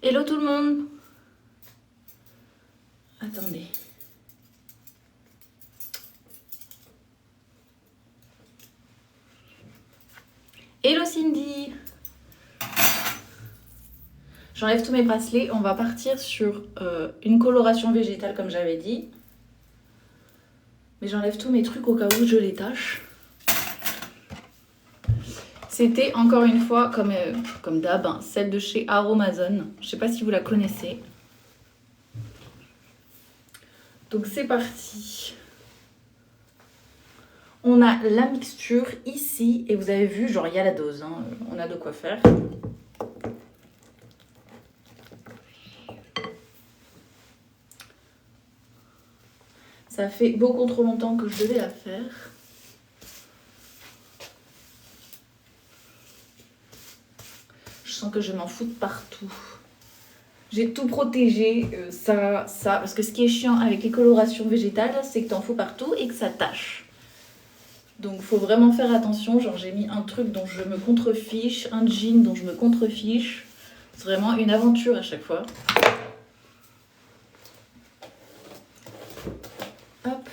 Hello tout le monde. Attendez. Hello Cindy. J'enlève tous mes bracelets. On va partir sur une coloration végétale comme j'avais dit. Mais j'enlève tous mes trucs au cas où je les tâche. C'était encore une fois, comme d'hab, hein, celle de chez Aromazone. Je ne sais pas si vous la connaissez. Donc c'est parti. On a la mixture ici. Et vous avez vu, genre il y a la dose. Hein, on a de quoi faire. Ça fait beaucoup trop longtemps que je devais la faire. Je sens que je m'en fous de partout. J'ai tout protégé, ça, parce que ce qui est chiant avec les colorations végétales, c'est que t'en fous partout et que ça tâche. Donc faut vraiment faire attention, genre j'ai mis un truc dont je me contrefiche, un jean dont je me contrefiche. C'est vraiment une aventure à chaque fois. Hop.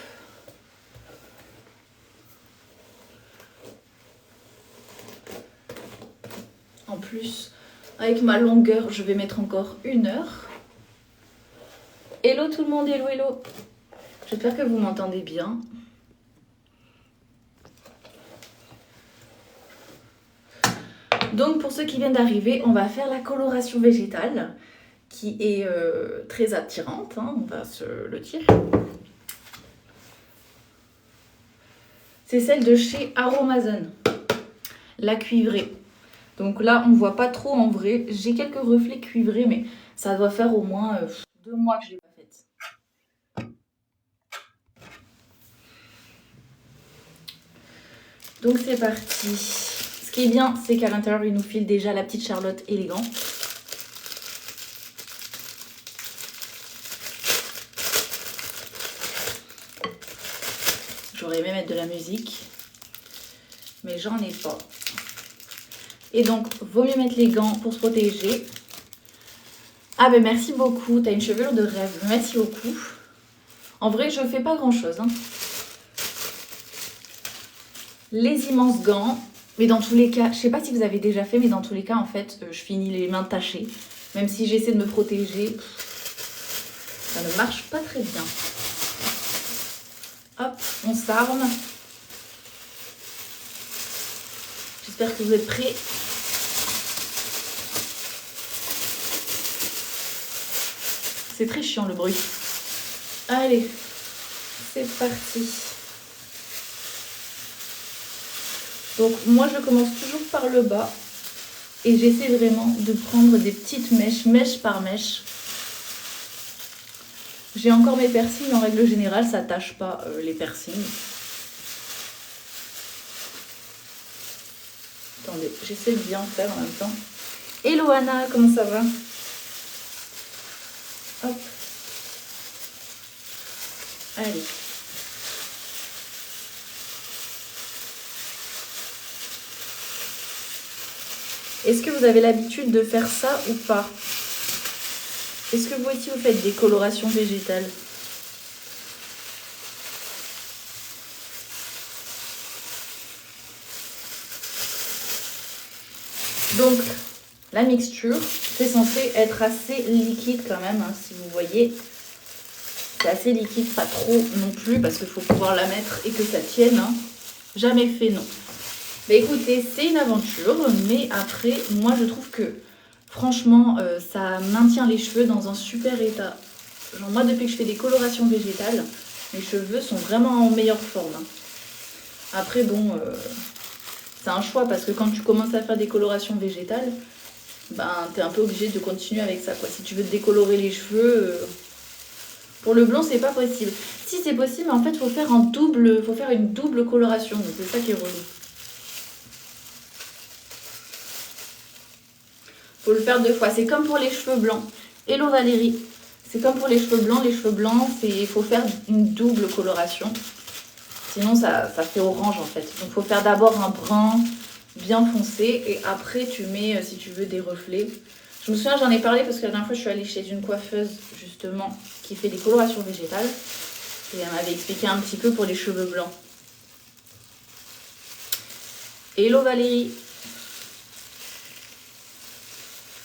En plus, avec ma longueur, je vais mettre encore 1 heure. Hello tout le monde, hello, hello. J'espère que vous m'entendez bien. Donc pour ceux qui viennent d'arriver, on va faire la coloration végétale qui est très attirante. Hein, on va se le dire. C'est celle de chez Aromazone, la cuivrée. Donc là, on ne voit pas trop en vrai. J'ai quelques reflets cuivrés, mais ça doit faire au moins 2 mois que je ne l'ai pas faite. Donc c'est parti. Ce qui est bien, c'est qu'à l'intérieur, il nous file déjà la petite Charlotte élégante. J'aurais aimé mettre de la musique, mais j'en ai pas. Et donc, vaut mieux mettre les gants pour se protéger. Ah ben merci beaucoup, t'as une chevelure de rêve, merci beaucoup. En vrai, je fais pas grand chose. Hein. Les immenses gants, mais dans tous les cas, je sais pas si vous avez déjà fait, mais dans tous les cas, en fait, je finis les mains tachées. Même si j'essaie de me protéger, ça ne marche pas très bien. Hop, on s'arme. J'espère que vous êtes prêts. C'est très chiant le bruit. Allez, c'est parti. Donc moi je commence toujours par le bas et j'essaie vraiment de prendre des petites mèches, mèche par mèche. J'ai encore mes piercings, en règle générale ça tâche pas les piercings. Attendez, j'essaie de bien faire en même temps. Hello Anna, comment ça va? Hop. Allez. Est-ce que vous avez l'habitude de faire ça ou pas? Est-ce que vous aussi vous faites des colorations végétales? Donc, la mixture, c'est censé être assez liquide quand même, hein, si vous voyez. C'est assez liquide, pas trop non plus, parce qu'il faut pouvoir la mettre et que ça tienne. Hein. Jamais fait, non. Mais écoutez, c'est une aventure, mais après, moi je trouve que, franchement, ça maintient les cheveux dans un super état. Genre moi, depuis que je fais des colorations végétales, mes cheveux sont vraiment en meilleure forme. Hein. Après, bon... c'est un choix parce que quand tu commences à faire des colorations végétales, ben t'es un peu obligé de continuer avec ça quoi. Si tu veux te décolorer les cheveux, pour le blond c'est pas possible. Si c'est possible, en fait faut faire une double coloration, donc c'est ça qui est relou. Faut le faire 2 fois. C'est comme pour les cheveux blancs. Hello Valérie. C'est comme pour les cheveux blancs. Les cheveux blancs, il faut faire une double coloration. Sinon, ça fait orange en fait. Donc, il faut faire d'abord un brun bien foncé. Et après, tu mets, si tu veux, des reflets. Je me souviens, j'en ai parlé parce que la dernière fois, je suis allée chez une coiffeuse, justement, qui fait des colorations végétales. Et elle m'avait expliqué un petit peu pour les cheveux blancs. Hello Valérie.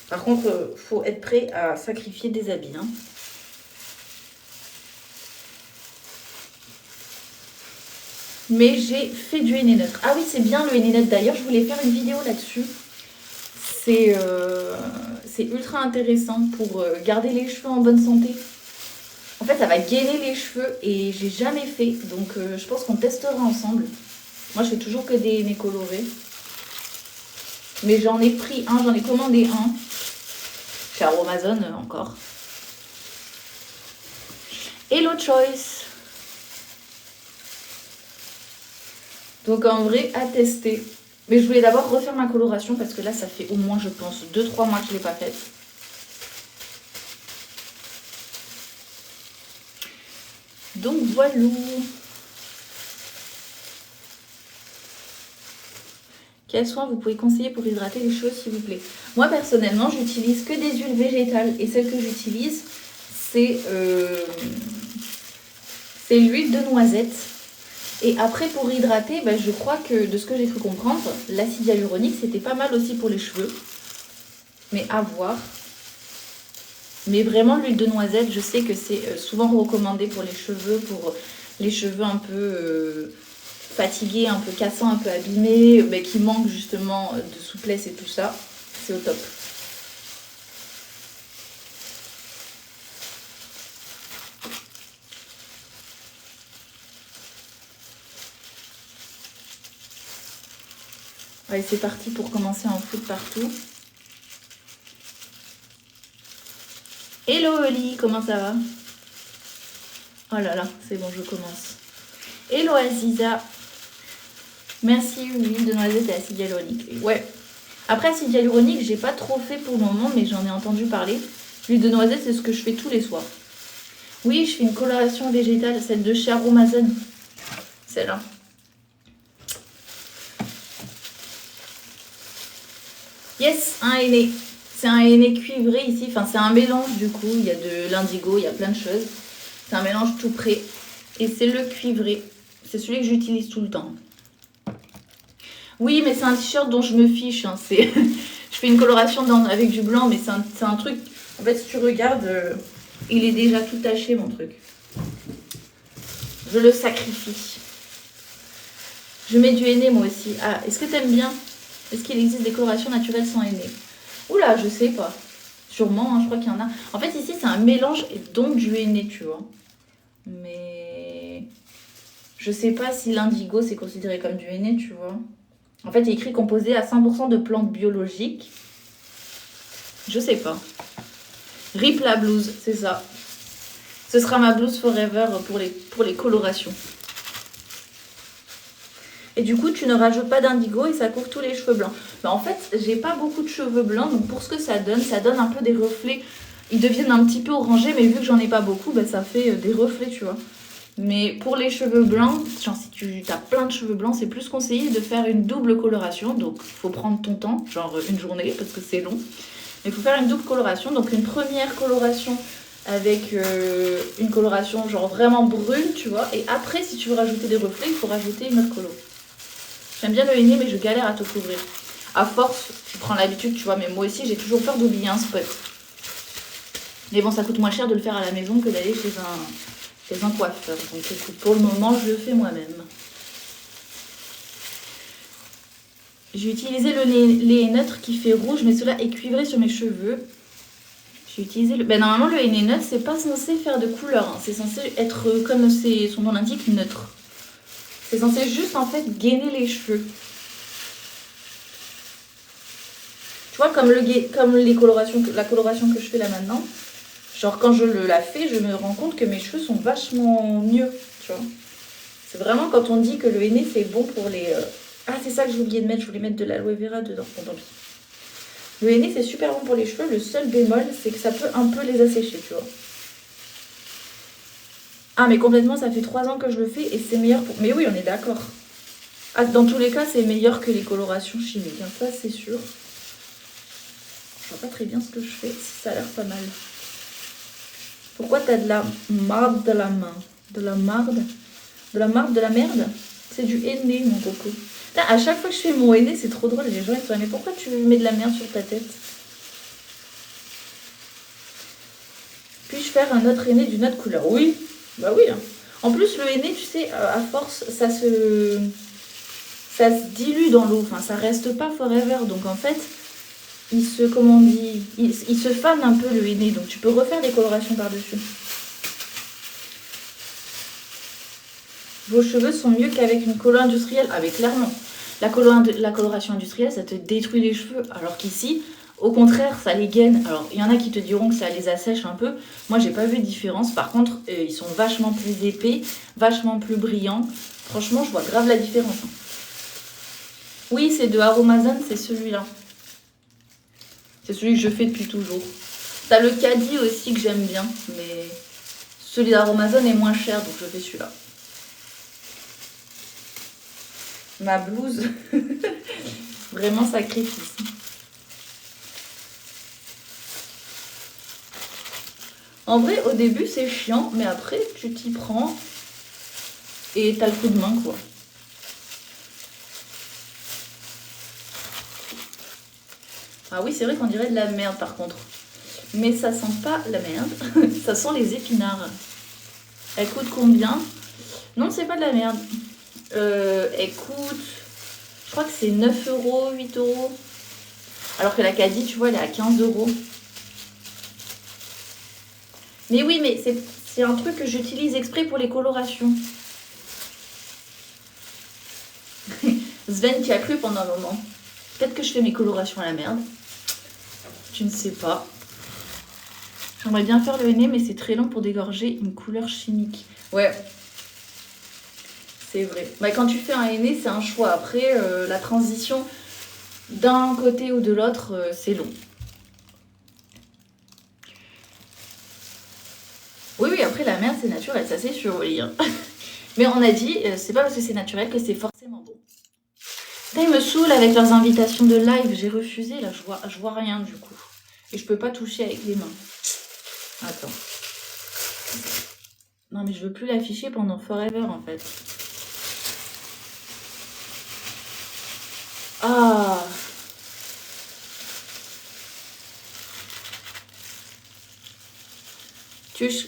Par contre, faut être prêt à sacrifier des habits. Hein. Mais j'ai fait du henné neutre. Ah oui, c'est bien le henné neutre. D'ailleurs, je voulais faire une vidéo là-dessus. C'est ultra intéressant pour garder les cheveux en bonne santé. En fait, ça va gainer les cheveux et j'ai jamais fait. Donc, je pense qu'on testera ensemble. Moi, je fais toujours que des henné colorés. Mais j'en ai pris un, j'en ai commandé un. Chez Amazon encore. Hello Choice. Donc en vrai, à tester. Mais je voulais d'abord refaire ma coloration parce que là, ça fait au moins, je pense, 2-3 mois que je ne l'ai pas faite. Donc voilà. Quels soins vous pouvez conseiller pour hydrater les cheveux, s'il vous plaît? Moi, personnellement, j'utilise que des huiles végétales. Et celle que j'utilise, c'est l'huile de noisette. Et après, pour hydrater, ben, je crois que, de ce que j'ai cru comprendre, l'acide hyaluronique, c'était pas mal aussi pour les cheveux. Mais à voir. Mais vraiment, l'huile de noisette, je sais que c'est souvent recommandé pour les cheveux un peu fatigués, un peu cassants, un peu abîmés, mais qui manquent justement de souplesse et tout ça. C'est au top. Allez, c'est parti pour commencer à en foutre partout. Hello Oli, comment ça va? Oh là là, c'est bon, je commence. Hello Aziza. Merci, huile de noisette et acide hyaluronique. Ouais. Après, acide hyaluronique, j'ai pas trop fait pour le moment, mais j'en ai entendu parler. L'huile de noisette, c'est ce que je fais tous les soirs. Oui, je fais une coloration végétale, celle de chez Amazon. Celle-là. Yes, un henné. C'est un henné cuivré ici. Enfin, c'est un mélange du coup. Il y a de l'indigo, il y a plein de choses. C'est un mélange tout prêt. Et c'est le cuivré. C'est celui que j'utilise tout le temps. Oui, mais c'est un t-shirt dont je me fiche. Hein. Je fais une coloration avec du blanc, mais c'est un truc... En fait, si tu regardes, il est déjà tout taché, mon truc. Je le sacrifie. Je mets du henné, moi aussi. Ah, est-ce que t'aimes bien? Est-ce qu'il existe des colorations naturelles sans henné? Oula, je sais pas. Sûrement, hein, je crois qu'il y en a. En fait, ici, c'est un mélange et donc du henné, tu vois. Mais... je sais pas si l'indigo, c'est considéré comme du henné, tu vois. En fait, il est écrit composé à 100% de plantes biologiques. Je sais pas. Rip la blouse, c'est ça. Ce sera ma blouse forever pour les colorations. Et du coup, tu ne rajoutes pas d'indigo et ça couvre tous les cheveux blancs. Mais en fait, j'ai pas beaucoup de cheveux blancs, donc pour ce que ça donne un peu des reflets. Ils deviennent un petit peu orangés, mais vu que j'en ai pas beaucoup, bah, ça fait des reflets, tu vois. Mais pour les cheveux blancs, genre si tu as plein de cheveux blancs, c'est plus conseillé de faire une double coloration. Donc, il faut prendre ton temps, genre une journée, parce que c'est long. Mais il faut faire une double coloration. Donc, une première coloration avec une coloration genre vraiment brune, tu vois. Et après, si tu veux rajouter des reflets, il faut rajouter une autre colo. J'aime bien le henné, mais je galère à te couvrir. À force, tu prends l'habitude, tu vois. Mais moi aussi, j'ai toujours peur d'oublier un spot. Mais bon, ça coûte moins cher de le faire à la maison que d'aller chez un coiffeur. Donc écoute, pour le moment, je le fais moi-même. J'ai utilisé le lait neutre qui fait rouge, mais cela est cuivré sur mes cheveux. J'ai utilisé le... Ben, normalement, le henné neutre, c'est pas censé faire de couleur. Hein. C'est censé être, comme son nom l'indique, neutre. C'est censé juste, en fait, gainer les cheveux. Tu vois, comme la coloration que je fais là maintenant, genre quand je la fais, je me rends compte que mes cheveux sont vachement mieux, tu vois. C'est vraiment quand on dit que le henné, c'est bon pour les... Ah, c'est ça que j'ai oublié de mettre, je voulais mettre de l'aloe vera dedans. Bon, tant pis. Le henné, c'est super bon pour les cheveux. Le seul bémol, c'est que ça peut un peu les assécher, tu vois. Ah, mais complètement, ça fait 3 ans que je le fais et c'est meilleur pour... Mais oui, on est d'accord. Ah, dans tous les cas, c'est meilleur que les colorations chimiques. Hein. Ça, c'est sûr. Je vois pas très bien ce que je fais. Ça a l'air pas mal. Pourquoi t'as de la marde de la main? De la marde? De la marde, de la merde? C'est du henné, mon coco. Putain, à chaque fois que je fais mon henné, c'est trop drôle. Les gens ils sont là, mais pourquoi tu mets de la merde sur ta tête? Puis-je faire un autre henné d'une autre couleur? Oui, bah oui. Hein. En plus, le henné, tu sais, à force, ça se dilue dans l'eau. Enfin, ça reste pas forever. Donc en fait, comment on dit, il se fane un peu le henné. Donc tu peux refaire des colorations par-dessus. Vos cheveux sont mieux qu'avec une colo industrielle. Ah mais clairement, la coloration industrielle, ça te détruit les cheveux. Alors qu'ici, au contraire, ça les gaine. Alors, il y en a qui te diront que ça les assèche un peu. Moi, j'ai pas vu de différence. Par contre, ils sont vachement plus épais, vachement plus brillants. Franchement, je vois grave la différence. Hein. Oui, c'est de Aromazone, c'est celui-là. C'est celui que je fais depuis toujours. T'as le caddie aussi que j'aime bien, mais celui d'Aromazone est moins cher, donc je fais celui-là. Ma blouse, vraiment sacrifice. En vrai, au début, c'est chiant, mais après, tu t'y prends et t'as le coup de main, quoi. Ah oui, c'est vrai qu'on dirait de la merde, par contre. Mais ça sent pas la merde, ça sent les épinards. Elle coûte combien? Non, c'est pas de la merde. Elle coûte, je crois que c'est 9 €, 8 €. Alors que la caddie, tu vois, elle est à 15 €. Mais oui, mais c'est un truc que j'utilise exprès pour les colorations. Sven qui a cru pendant un moment. Peut-être que je fais mes colorations à la merde. Je ne sais pas. J'aimerais bien faire le henné, mais c'est très long pour dégorger une couleur chimique. Ouais. C'est vrai. Bah, quand tu fais un henné, c'est un choix. Après, la transition d'un côté ou de l'autre, c'est long. Oui, oui, après, la merde, c'est naturel. Ça, c'est sûr, oui. Hein. Mais on a dit, c'est pas parce que c'est naturel que c'est forcément bon. Là, ils me saoulent avec leurs invitations de live. J'ai refusé, là, je vois rien, du coup. Et je peux pas toucher avec les mains. Attends. Non, mais je veux plus l'afficher pendant forever, en fait. Ah.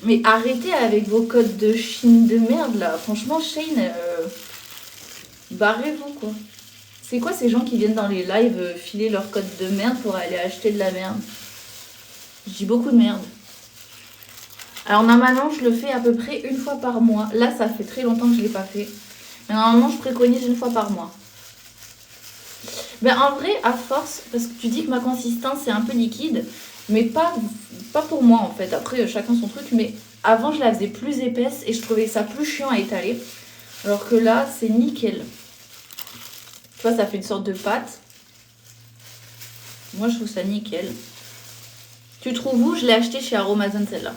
Mais arrêtez avec vos codes de Chine de merde, là. Franchement, Shane, barrez-vous, quoi. C'est quoi ces gens qui viennent dans les lives filer leur code de merde pour aller acheter de la merde? Je dis beaucoup de merde. Alors normalement, je le fais à peu près une fois par mois. Là, ça fait très longtemps que je ne l'ai pas fait. Mais normalement, je préconise une fois par mois. Ben, en vrai, à force, parce que tu dis que ma consistance est un peu liquide, mais pas pour moi en fait. Après, chacun son truc. Mais avant, je la faisais plus épaisse et je trouvais ça plus chiant à étaler. Alors que là, c'est nickel. Tu vois, ça fait une sorte de pâte. Moi, je trouve ça nickel. Tu trouves où? Je l'ai acheté chez Aromazone, celle-là.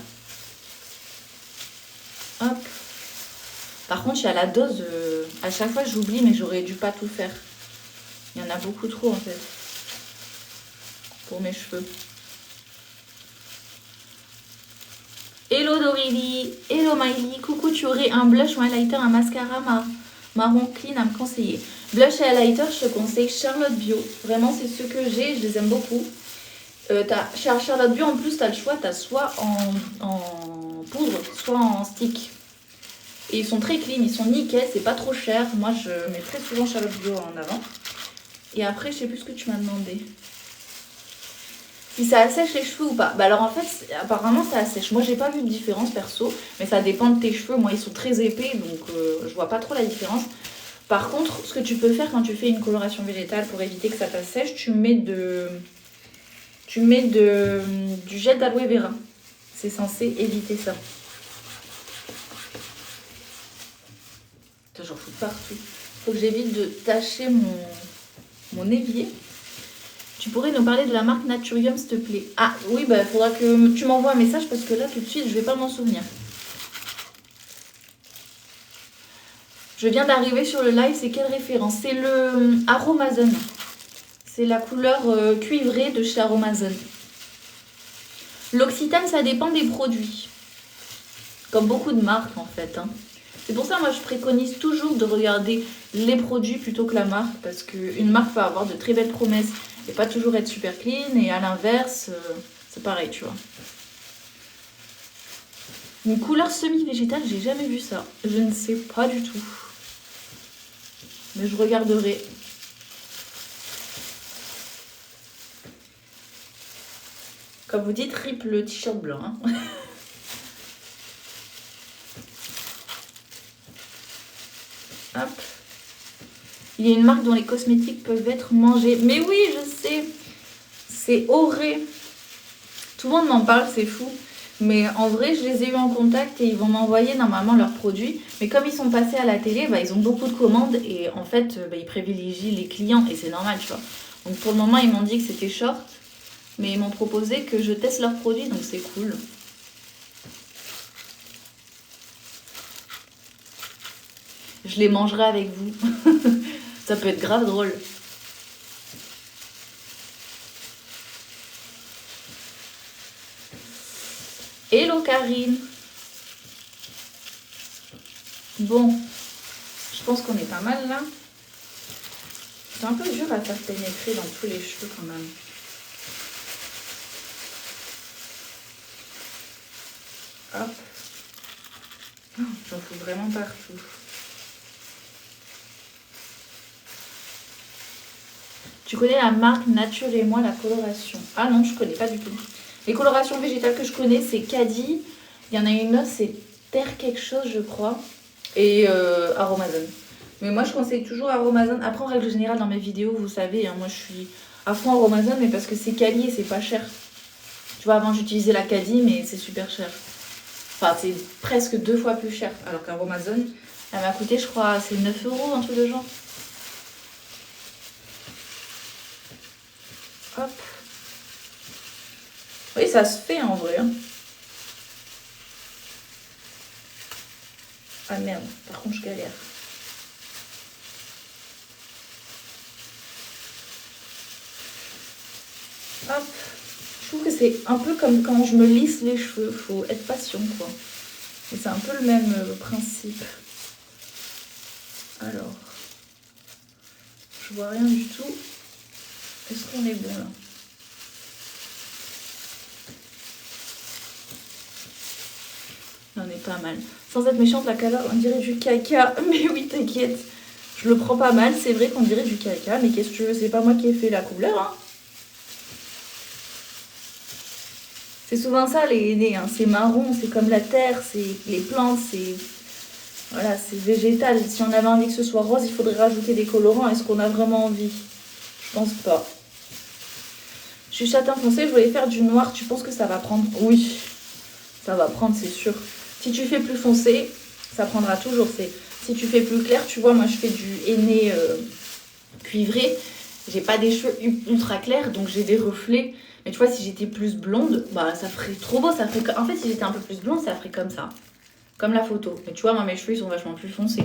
Hop. Par contre, il y a la dose. À chaque fois, j'oublie, mais j'aurais dû pas tout faire. Il y en a beaucoup trop, en fait. Pour mes cheveux. Hello Dorili. Hello Miley. Coucou, tu aurais un blush ou un highlighter, un mascara marron clean à me conseiller? Blush et highlighter, je te conseille Charlotte Bio. Vraiment, c'est ceux que j'ai. Je les aime beaucoup. Chez Charlotte Bio, en plus, tu as le choix. Tu as soit en poudre, soit en stick. Et ils sont très clean, ils sont nickel, c'est pas trop cher. Moi, je mets très souvent Charlotte Bio en avant. Et après, je sais plus ce que tu m'as demandé. Si ça assèche les cheveux ou pas. Bah alors en fait, apparemment ça assèche. Moi, j'ai pas vu de différence perso, mais ça dépend de tes cheveux. Moi, ils sont très épais, donc je vois pas trop la différence. Par contre, ce que tu peux faire quand tu fais une coloration végétale pour éviter que ça t'assèche, tu mets du gel d'aloe vera. C'est censé éviter ça. J'en fous partout. Faut que j'évite de tacher mon évier. Tu pourrais nous parler de la marque Naturium, s'il te plaît? Ah oui, bah faudra que tu m'envoies un message parce que là, tout de suite, je vais pas m'en souvenir. Je viens d'arriver sur le live, c'est quelle référence? C'est le Aromazone. C'est la couleur cuivrée de chez Aromazone. L'occitane, ça dépend des produits. Comme beaucoup de marques en fait. Hein. C'est pour ça, moi, je préconise toujours de regarder les produits plutôt que la marque. Parce qu'une marque peut avoir de très belles promesses et pas toujours être super clean. Et à l'inverse, c'est pareil, tu vois. Une couleur semi-végétale, j'ai jamais vu ça. Je ne sais pas du tout. Mais je regarderai. Comme vous dites, rip le t-shirt blanc. Hein. Hop. Il y a une marque dont les cosmétiques peuvent être mangés. Mais oui, je sais. C'est Auré. Tout le monde m'en parle, c'est fou. Mais en vrai, je les ai eu en contact et ils vont m'envoyer normalement leurs produits. Mais comme ils sont passés à la télé, bah, ils ont beaucoup de commandes et en fait, bah, ils privilégient les clients et c'est normal, tu vois. Donc pour le moment, ils m'ont dit que c'était short. Mais ils m'ont proposé que je teste leurs produits, donc c'est cool. Je les mangerai avec vous. Ça peut être grave drôle. Hello Karine. Bon, je pense qu'on est pas mal là. C'est un peu dur à faire pénétrer dans tous les cheveux quand même. Hop. Oh, j'en fous vraiment partout. Tu connais la marque Nature et moi, la coloration? Ah non, je connais pas du tout. Les colorations végétales que je connais, c'est Caddy. Il y en a une autre, c'est Terre quelque chose, je crois. Et Aromazone. Mais moi, je conseille toujours Aromazone. Après, en règle générale, dans mes vidéos, vous savez, hein, moi, je suis à fond Aromazone, mais parce que c'est quali et c'est pas cher. Tu vois, avant, j'utilisais la Caddy, mais c'est super cher. Enfin, c'est presque 2 fois plus cher. Alors qu'Aromazone, elle m'a coûté, je crois, c'est 9 €, un truc de genre. Hop. Oui, ça se fait en vrai. Hein. Ah merde, par contre, je galère. Hop. Je trouve que c'est un peu comme quand je me lisse les cheveux. Faut être patient, quoi. Et c'est un peu le même principe. Alors. Je vois rien du tout. Est-ce qu'on est bon là? On est pas mal. Sans être méchante, la couleur, on dirait du caca. Mais oui, t'inquiète. Je le prends pas mal. C'est vrai qu'on dirait du caca. Mais qu'est-ce que tu veux? C'est pas moi qui ai fait la couleur. Hein. C'est souvent ça les nez. Hein. C'est marron, c'est comme la terre, c'est les plantes, c'est... Voilà, c'est végétal. Si on avait envie que ce soit rose, il faudrait rajouter des colorants. Est-ce qu'on a vraiment envie? Je pense pas. Je suis châtain foncé, je voulais faire du noir. Tu penses que ça va prendre? Oui, ça va prendre, c'est sûr. Si tu fais plus foncé, ça prendra toujours. Si tu fais plus clair, tu vois, moi je fais du henné cuivré. J'ai pas des cheveux ultra clairs, donc j'ai des reflets. Mais tu vois, si j'étais plus blonde, bah ça ferait trop beau. Ça ferait... En fait, si j'étais un peu plus blonde, ça ferait comme ça. Comme la photo. Mais tu vois, moi mes cheveux ils sont vachement plus foncés.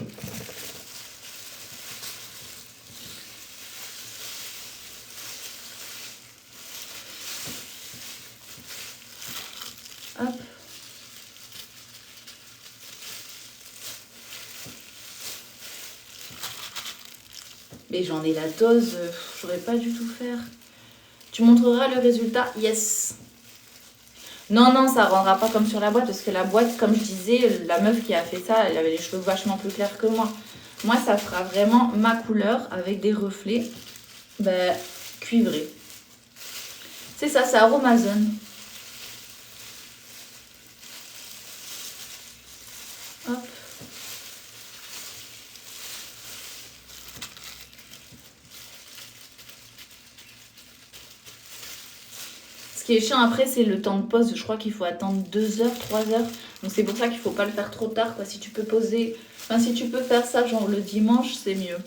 Hop. Mais j'en ai la dose, je saurais pas du tout faire. Tu montreras le résultat? Yes. Non, non, ça rendra pas comme sur la boîte, parce que la boîte, comme je disais, la meuf qui a fait ça, elle avait les cheveux vachement plus clairs que moi. Moi, ça fera vraiment ma couleur avec des reflets cuivrés. C'est ça, c'est Aromazone. Hop. Ce qui est chiant après, c'est le temps de pause. Je crois qu'il faut attendre 2 heures, 3 heures. Donc c'est pour ça qu'il faut pas le faire trop tard, quoi. Si tu peux poser... Enfin, si tu peux faire ça, genre le dimanche, c'est mieux.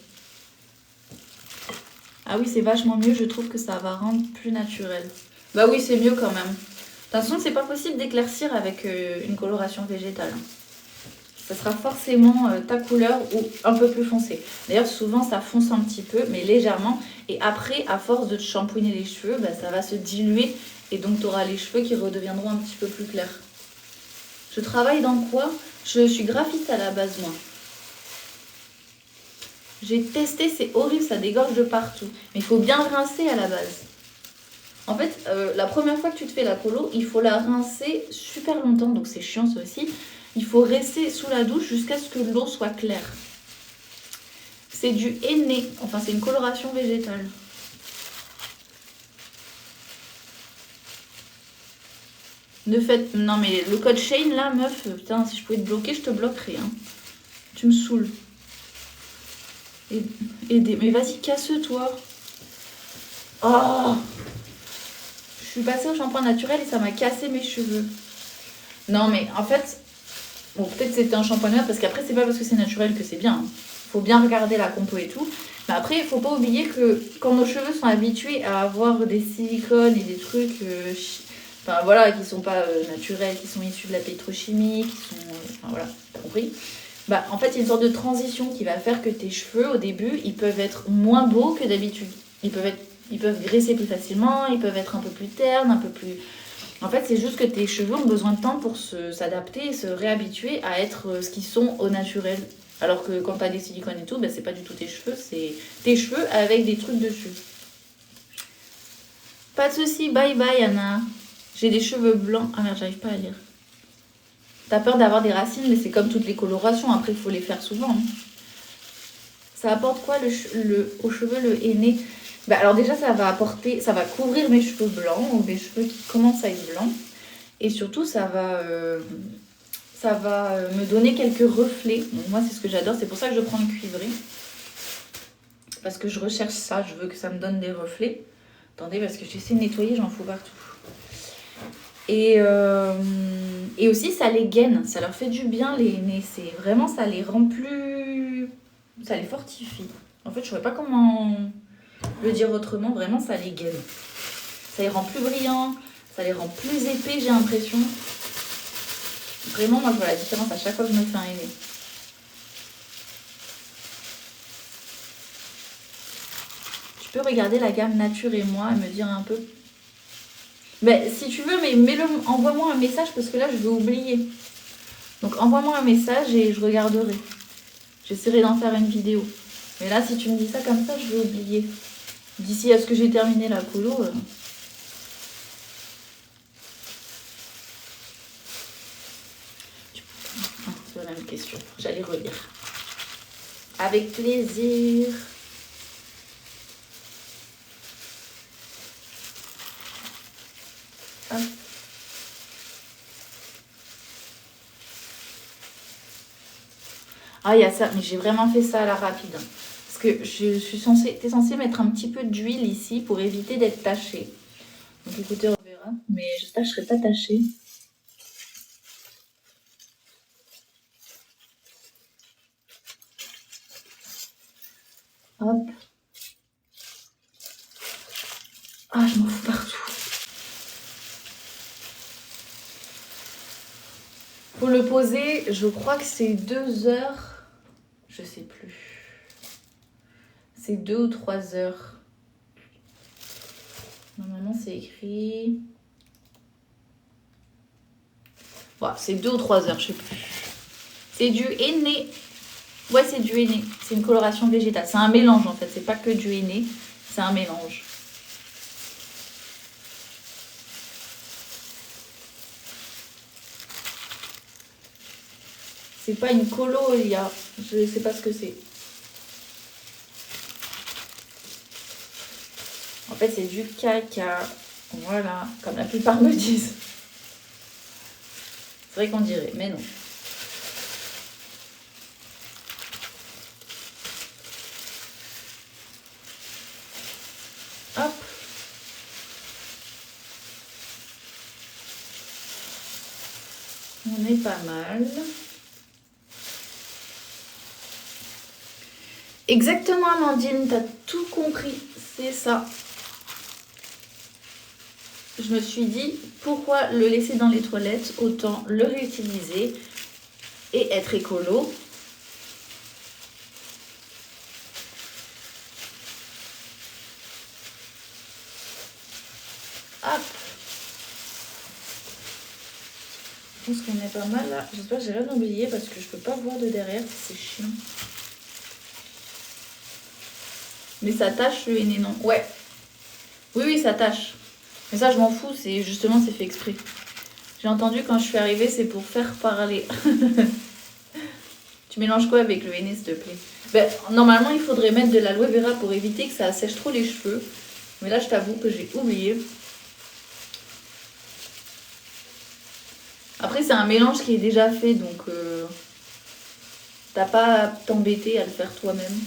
Ah oui, c'est vachement mieux. Je trouve que ça va rendre plus naturel. Bah oui, c'est mieux quand même. De toute façon, c'est pas possible d'éclaircir avec une coloration végétale. ça sera forcément ta couleur ou un peu plus foncé. D'ailleurs, souvent, ça fonce un petit peu, mais légèrement. Et après, à force de te shampouiner les cheveux, bah, ça va se diluer. Et donc, tu auras les cheveux qui redeviendront un petit peu plus clairs. Je travaille dans quoi? Je suis graphiste à la base, moi. J'ai testé, c'est horrible, ça dégorge de partout. Mais il faut bien rincer à la base. En fait, la première fois que tu te fais la colo, il faut la rincer super longtemps. Donc c'est chiant ça aussi. Il faut rester sous la douche jusqu'à ce que l'eau soit claire. C'est du henné. Enfin, c'est une coloration végétale. Ne faites... Non mais le code Shane là, meuf, putain, si je pouvais te bloquer, je te bloquerais. Hein. Tu me saoules. Mais vas-y, casse-toi. Oh, je suis passée au shampoing naturel et ça m'a cassé mes cheveux. Non, mais en fait, bon, peut-être c'était un shampoing naturel parce qu'après, c'est pas parce que c'est naturel que c'est bien. Faut bien regarder la compo et tout. Mais après, il faut pas oublier que quand nos cheveux sont habitués à avoir des silicones et des trucs, enfin voilà, qui sont pas naturels, qui sont issus de la pétrochimie, qui sont, enfin voilà, t'as compris. Bah, en fait, il y a une sorte de transition qui va faire que tes cheveux, au début, ils peuvent être moins beaux que d'habitude. Ils peuvent graisser plus facilement, ils peuvent être un peu plus ternes, un peu plus... En fait, c'est juste que tes cheveux ont besoin de temps pour s'adapter et se réhabituer à être ce qu'ils sont au naturel. Alors que quand tu as des silicones et tout, bah, c'est pas du tout tes cheveux, c'est tes cheveux avec des trucs dessus. Pas de soucis, bye bye Anna. J'ai des cheveux blancs. Ah merde, j'arrive pas à lire. T'as peur d'avoir des racines, mais c'est comme toutes les colorations. Après, il faut les faire souvent. Hein. Ça apporte quoi aux cheveux, le henné? Bah, alors déjà, ça va couvrir mes cheveux blancs ou mes cheveux qui commencent à être blancs. Et surtout, ça va me donner quelques reflets. Donc, moi, c'est ce que j'adore. C'est pour ça que je prends le cuivré. Parce que je recherche ça. Je veux que ça me donne des reflets. Attendez, parce que j'essaie de nettoyer, j'en fous partout. Et aussi, ça les gaine. Ça leur fait du bien, les aînés. C'est vraiment, ça les rend plus... Ça les fortifie. En fait, je ne saurais pas comment le dire autrement. Vraiment, ça les gaine. Ça les rend plus brillants. Ça les rend plus épais, j'ai l'impression. Vraiment, moi, je vois la différence à chaque fois que je me fais un aîné. Tu peux regarder la gamme Nature et moi et me dire un peu... Mais si tu veux, mais envoie-moi un message parce que là, je vais oublier. Donc, envoie-moi un message et je regarderai. J'essaierai d'en faire une vidéo. Mais là, si tu me dis ça comme ça, je vais oublier. D'ici à ce que j'ai terminé la colo... c'est la même question. J'allais relire. Avec plaisir. Hop. Ah, il y a ça, mais j'ai vraiment fait ça à la rapide. Parce que t'es censée mettre un petit peu d'huile ici pour éviter d'être tachée. Donc écoutez, on verra. Mais j'espère que je ne serai pas tachée. Hop. Ah, je m'en fous partout. Pour le poser, je crois que c'est 2 heures. Je sais plus. C'est 2 ou 3 heures. Normalement, c'est écrit... Voilà, c'est 2 ou 3 heures, je sais plus. C'est du henné. Ouais, c'est du henné. C'est une coloration végétale. C'est un mélange, en fait. C'est pas que du henné. C'est un mélange. C'est pas une colo, je sais pas ce que c'est. En fait, c'est du caca. Voilà, comme la plupart me disent. C'est vrai qu'on dirait, mais non. Hop. On est pas mal. Exactement, Amandine, t'as tout compris. C'est ça. Je me suis dit, pourquoi le laisser dans les toilettes? Autant le réutiliser. et être écolo. Hop. Je pense qu'on est pas mal là. J'espère que j'ai rien oublié parce que je peux pas voir de derrière, c'est chiant. Mais ça tâche le henné, non? Ouais. Oui, oui, ça tâche. Mais ça, je m'en fous, c'est justement, c'est fait exprès. J'ai entendu quand je suis arrivée, c'est pour faire parler. Tu mélanges quoi avec le henné, s'il te plaît? Ben, normalement, il faudrait mettre de l'aloe vera pour éviter que ça assèche trop les cheveux. Mais là, je t'avoue que j'ai oublié. Après, c'est un mélange qui est déjà fait, donc t'as pas à t'embêter à le faire toi-même.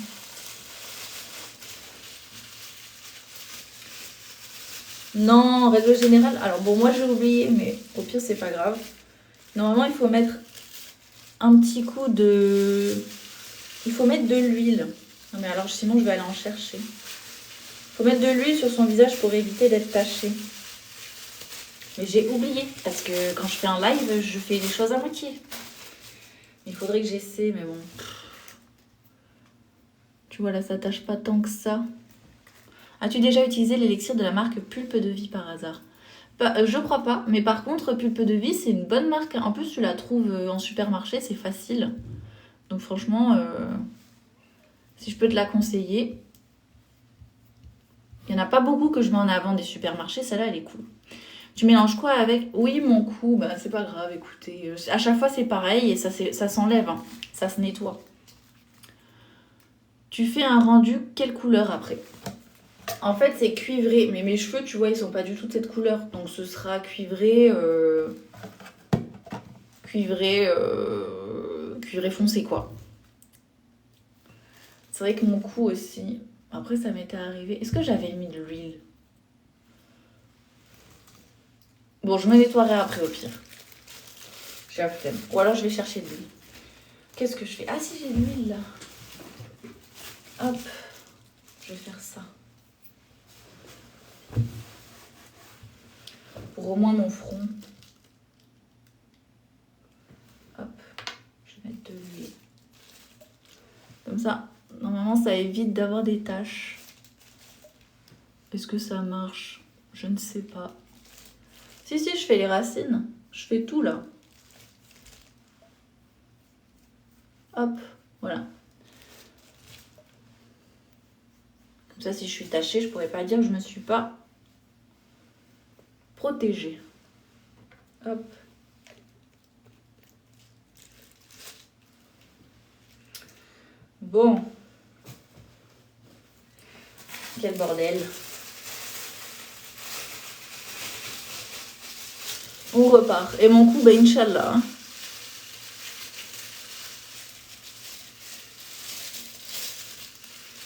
Non, règle générale. Alors bon, moi j'ai oublié, mais au pire, c'est pas grave. Normalement, il faut mettre un petit coup de... Il faut mettre de l'huile. Non, mais alors sinon, je vais aller en chercher. Il faut mettre de l'huile sur son visage pour éviter d'être taché. Mais j'ai oublié, parce que quand je fais un live, je fais les choses à moitié. Il faudrait que j'essaie, mais bon. Tu vois, là, ça tâche pas tant que ça. As-tu déjà utilisé l'élixir de la marque Pulpe de Vie par hasard? Je crois pas, mais par contre, Pulpe de Vie, c'est une bonne marque. En plus, tu la trouves en supermarché, c'est facile. Donc franchement, si je peux te la conseiller. Il n'y en a pas beaucoup que je mets en avant des supermarchés, celle-là, elle est cool. Tu mélanges quoi avec? Oui, mon cou, bah, c'est pas grave, écoutez. À chaque fois, c'est pareil et ça s'enlève, hein. Ça se nettoie. Tu fais un rendu, quelle couleur après? En fait, c'est cuivré. Mais mes cheveux, tu vois, ils sont pas du tout de cette couleur. Donc, ce sera cuivré... cuivré foncé, quoi. C'est vrai que mon cou aussi... Après, ça m'était arrivé... Est-ce que j'avais mis de l'huile? Bon, je me nettoierai après, au pire. J'ai la flemme. Ou alors, je vais chercher de l'huile. Qu'est-ce que je fais? Ah, si, j'ai de l'huile, là. Hop. Je vais faire ça. Pour au moins mon front. Hop. Je vais mettre de l'huile. Comme ça, normalement, ça évite d'avoir des taches. Est-ce que ça marche? Je ne sais pas. Si, si, je fais les racines. Je fais tout, là. Hop, voilà. Comme ça, si je suis tachée, je pourrais pas dire que je me suis pas protégée. Hop. Bon. Quel bordel. On repart. Et mon coup, bah, Inch'Allah. Hein.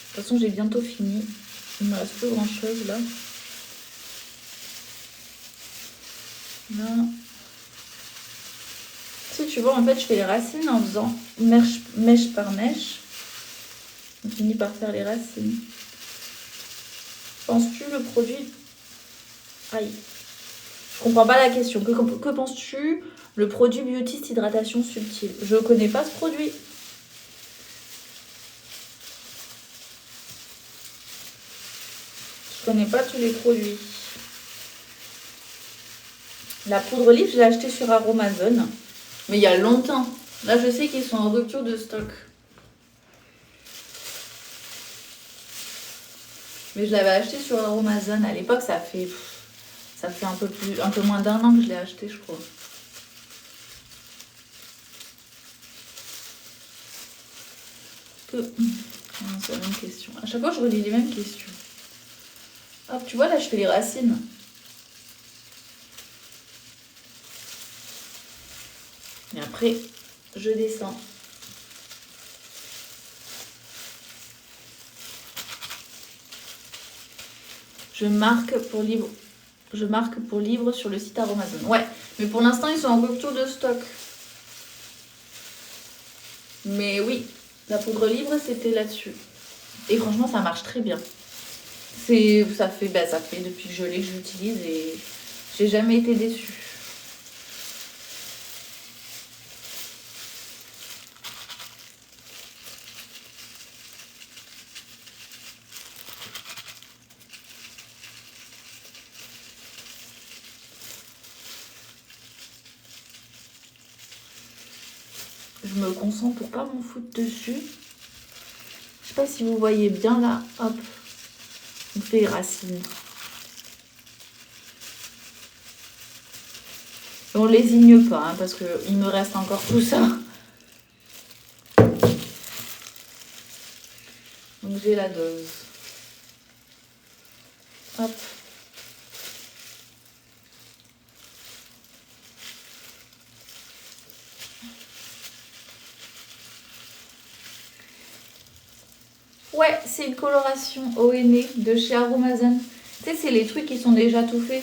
De toute façon, j'ai bientôt fini. Il me reste plus grand chose là. Là. Si tu vois, en fait, je fais les racines en faisant mèche par mèche. On finit par faire les racines. Penses-tu le produit... Aïe. Je comprends pas la question. Que penses-tu le produit Beauty Hydratation Subtile? Je connais pas ce produit. Je connais pas tous les produits. La poudre livre, je l'ai achetée sur Aromazone. Mais il y a longtemps. Là, je sais qu'ils sont en rupture de stock. Mais je l'avais acheté sur Aromazone. À l'époque, ça fait un peu moins d'un an que je l'ai acheté, je crois. C'est la même question. À chaque fois, je relis les mêmes questions. Hop, tu vois, là, je fais les racines. Et après, je descends. Je marque pour livre sur le site Aromazone. Ouais, mais pour l'instant, ils sont en rupture de stock. Mais oui, la poudre libre, c'était là-dessus. Et franchement, ça marche très bien. Ça fait depuis que je l'ai que j'utilise et j'ai jamais été déçue. Je me concentre pour pas m'en foutre dessus. Je sais pas si vous voyez bien là. Hop. On fait les racines. Et on lésigne pas, hein, parce qu'il me reste encore tout ça. Donc j'ai la dose. Hop. Ouais, c'est une coloration ONE de chez Aromazone. Tu sais, c'est les trucs qui sont déjà tout faits.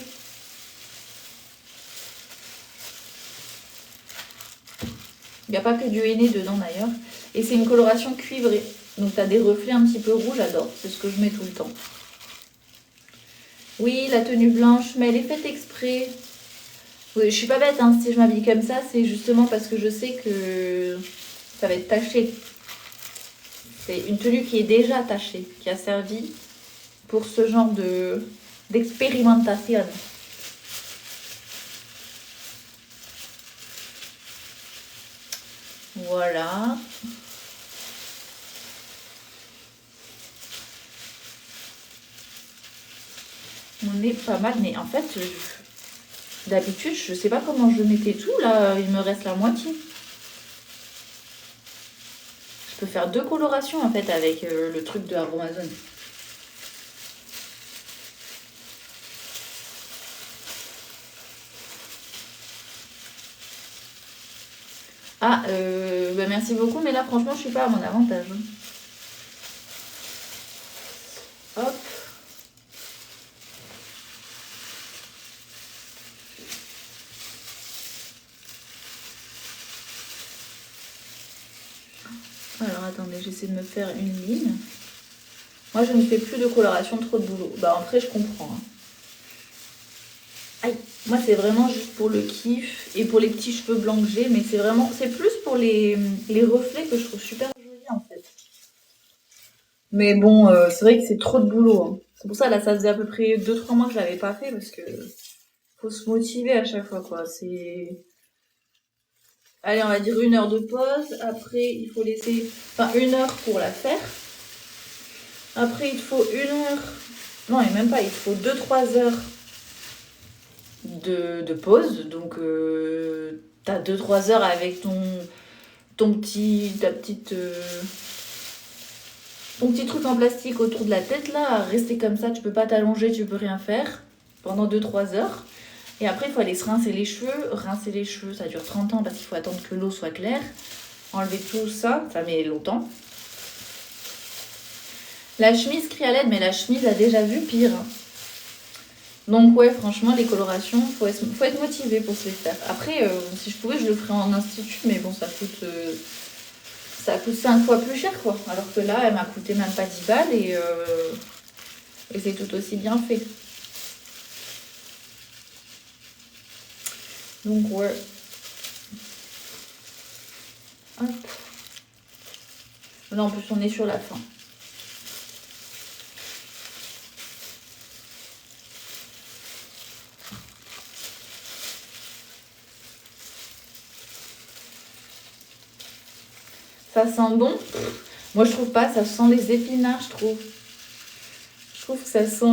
Il n'y a pas que du henné dedans d'ailleurs. Et c'est une coloration cuivrée. Donc tu as des reflets un petit peu rouges, j'adore. C'est ce que je mets tout le temps. Oui, la tenue blanche, mais elle est faite exprès. Oui, je suis pas bête, hein, si je m'habille comme ça, c'est justement parce que je sais que ça va être taché. C'est une tenue qui est déjà tachée, qui a servi pour ce genre d'expérimentation. Voilà. On est pas mal, mais en fait, d'habitude, je sais pas comment je mettais tout. Là, il me reste la moitié. Je peux faire 2 colorations en fait avec le truc de Aromazone. Ah, bah merci beaucoup, mais là franchement je suis pas à mon avantage. Hop. Alors attendez, j'essaie de me faire une ligne. Moi je ne fais plus de coloration, trop de boulot. Bah après je comprends. Hein. Aïe, moi c'est vraiment juste pour le kiff et pour les petits cheveux blancs que j'ai, mais c'est plus pour les reflets que je trouve super jolis en fait. Mais bon, c'est vrai que c'est trop de boulot. Hein. C'est pour ça là ça faisait à peu près 2-3 mois que je l'avais pas fait parce que faut se motiver à chaque fois quoi. C'est allez, on va dire 1 heure de pause. Après, il faut laisser... Enfin, 1 heure pour la faire. Après, il faut 1 heure... Non, et même pas. Il faut 2-3 heures de pause. Donc, t'as 2-3 heures avec ton petit... ton petit truc en plastique autour de la tête, là. À rester comme ça, tu peux pas t'allonger, tu peux rien faire. Pendant 2-3 heures. Et après, il faut aller se rincer les cheveux. Rincer les cheveux, ça dure 30 ans parce qu'il faut attendre que l'eau soit claire. Enlever tout ça, ça met longtemps. La chemise crie à l'aide, mais la chemise a déjà vu pire. Donc ouais, franchement, les colorations, faut être motivé pour se les faire. Après, si je pouvais, je le ferais en institut, mais bon, ça coûte 5 fois plus cher, quoi. Alors que là, elle m'a coûté même pas 10 balles et c'est tout aussi bien fait. Donc ouais. Hop. Là, en plus, on est sur la fin. Ça sent bon. Moi, je trouve pas. Ça sent les épinards, je trouve. Je trouve que ça sent...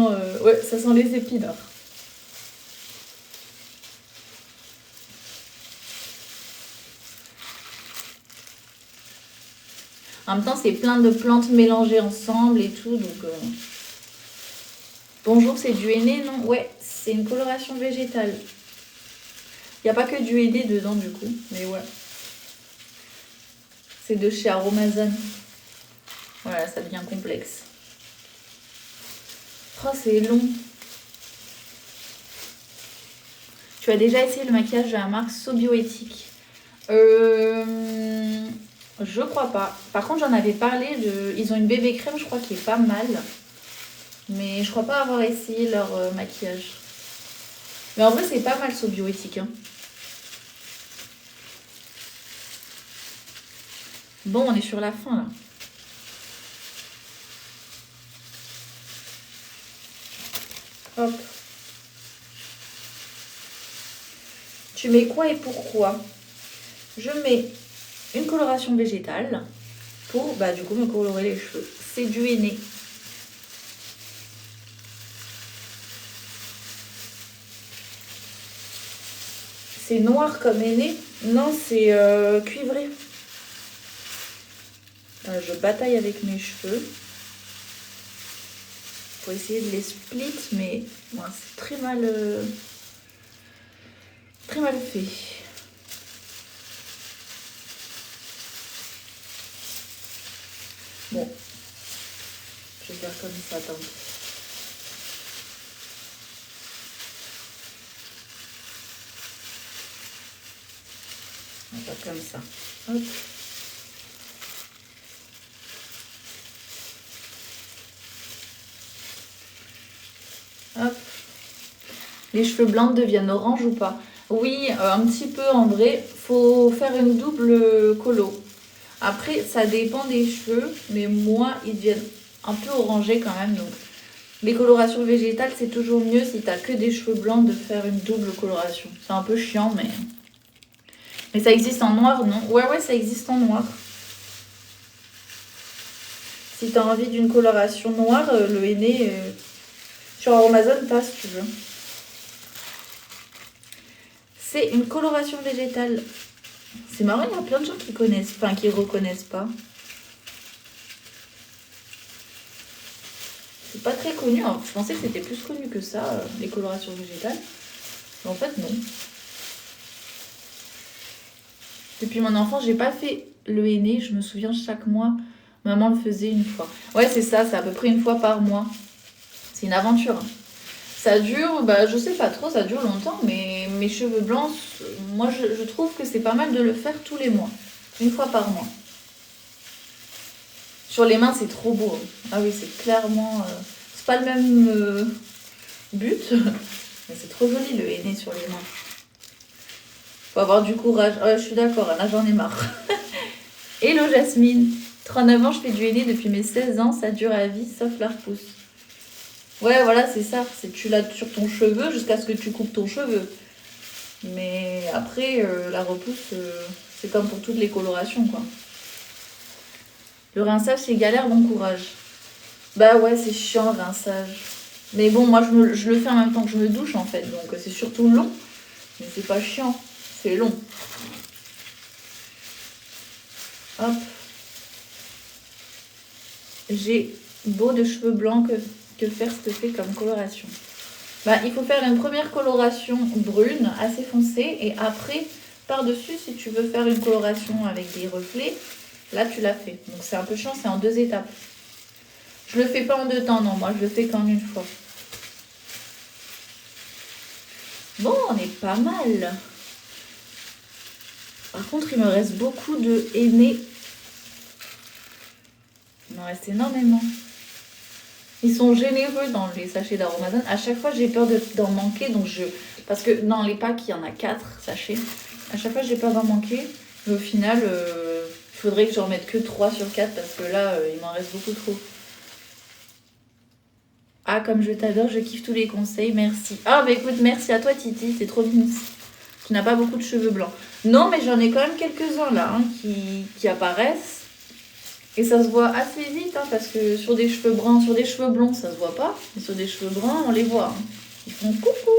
ouais, ça sent les épinards. En même temps, c'est plein de plantes mélangées ensemble et tout. Donc, bonjour, c'est du henné, non? Ouais, c'est une coloration végétale. Il n'y a pas que du henné dedans, du coup. Mais ouais. C'est de chez Aromazone. Voilà, ça devient complexe. Oh, c'est long. Tu as déjà essayé le maquillage de la marque So Bioéthique? Je crois pas. Par contre, j'en avais parlé de... Ils ont une bébé crème, je crois, qui est pas mal. Mais je crois pas avoir essayé leur maquillage. Mais en vrai, c'est pas mal So Bioéthique. Hein. Bon, on est sur la fin, là. Hop. Tu mets quoi et pourquoi? Je mets une coloration végétale pour du coup me colorer les cheveux. C'est du henné. C'est noir comme henné. Non, c'est cuivré. Je bataille avec mes cheveux pour essayer de les split, mais c'est très mal fait. Bon, je vais faire comme ça, tant pis. On va faire comme ça. Hop. Hop. Les cheveux blancs deviennent orange ou pas? Oui, un petit peu en vrai. Faut faire une double colo. Après, ça dépend des cheveux, mais moi, ils deviennent un peu orangés quand même. Donc, les colorations végétales, c'est toujours mieux si t'as que des cheveux blancs de faire une double coloration. C'est un peu chiant, mais ça existe en noir, non? Ouais, ça existe en noir. Si t'as envie d'une coloration noire, le henné, sur Amazon, t'as si tu veux. C'est une coloration végétale. C'est marrant, il y a plein de gens qui connaissent, enfin qui reconnaissent pas. C'est pas très connu. Alors, je pensais que c'était plus connu que ça, les colorations végétales. Mais en fait, non. Depuis mon enfance, j'ai pas fait le henné. Je me souviens chaque mois, maman le faisait une fois. Ouais, c'est ça, c'est à peu près une fois par mois. C'est une aventure. Ça dure, je sais pas trop, ça dure longtemps, mais mes cheveux blancs, moi je trouve que c'est pas mal de le faire tous les mois. Une fois par mois. Sur les mains, c'est trop beau. Ah oui, c'est clairement... c'est pas le même but, mais c'est trop joli le henné sur les mains. Faut avoir du courage. Je suis d'accord, là j'en ai marre. Hello Jasmine. 39 ans, je fais du henné depuis mes 16 ans, ça dure à vie, sauf la repousse. Ouais, voilà, c'est ça. Tu l'as sur ton cheveu jusqu'à ce que tu coupes ton cheveu. Mais après, la repousse, c'est comme pour toutes les colorations, quoi. Le rinçage, c'est galère, bon courage. Bah ouais, c'est chiant le rinçage. Mais bon, moi, je le fais en même temps que je me douche, en fait. Donc, c'est surtout long. Mais c'est pas chiant. C'est long. Hop. J'ai beau de cheveux blancs que faire s'il te plaît comme coloration. Il faut faire une première coloration brune assez foncée et après par-dessus si tu veux faire une coloration avec des reflets, là tu l'as fait. Donc c'est un peu chiant, c'est en 2 étapes. Je le fais pas en 2 temps, non, moi je le fais qu'en une fois. Bon, on est pas mal. Par contre, il me reste beaucoup de henné. Il m'en reste énormément. Ils sont généreux dans les sachets d'Aromazone. À chaque fois, j'ai peur d'en manquer. Parce que dans les packs, il y en a 4 sachets. À chaque fois, j'ai peur d'en manquer. Mais au final, il faudrait que j'en mette que 3 sur 4 parce que là, il m'en reste beaucoup trop. Ah, comme je t'adore, je kiffe tous les conseils. Merci. Ah, écoute, merci à toi, Titi. C'est trop mignon. Tu n'as pas beaucoup de cheveux blancs. Non, mais j'en ai quand même quelques-uns là qui apparaissent. Et ça se voit assez vite, parce que sur des cheveux bruns, sur des cheveux blonds, ça se voit pas. Mais sur des cheveux bruns, on les voit. Ils font coucou.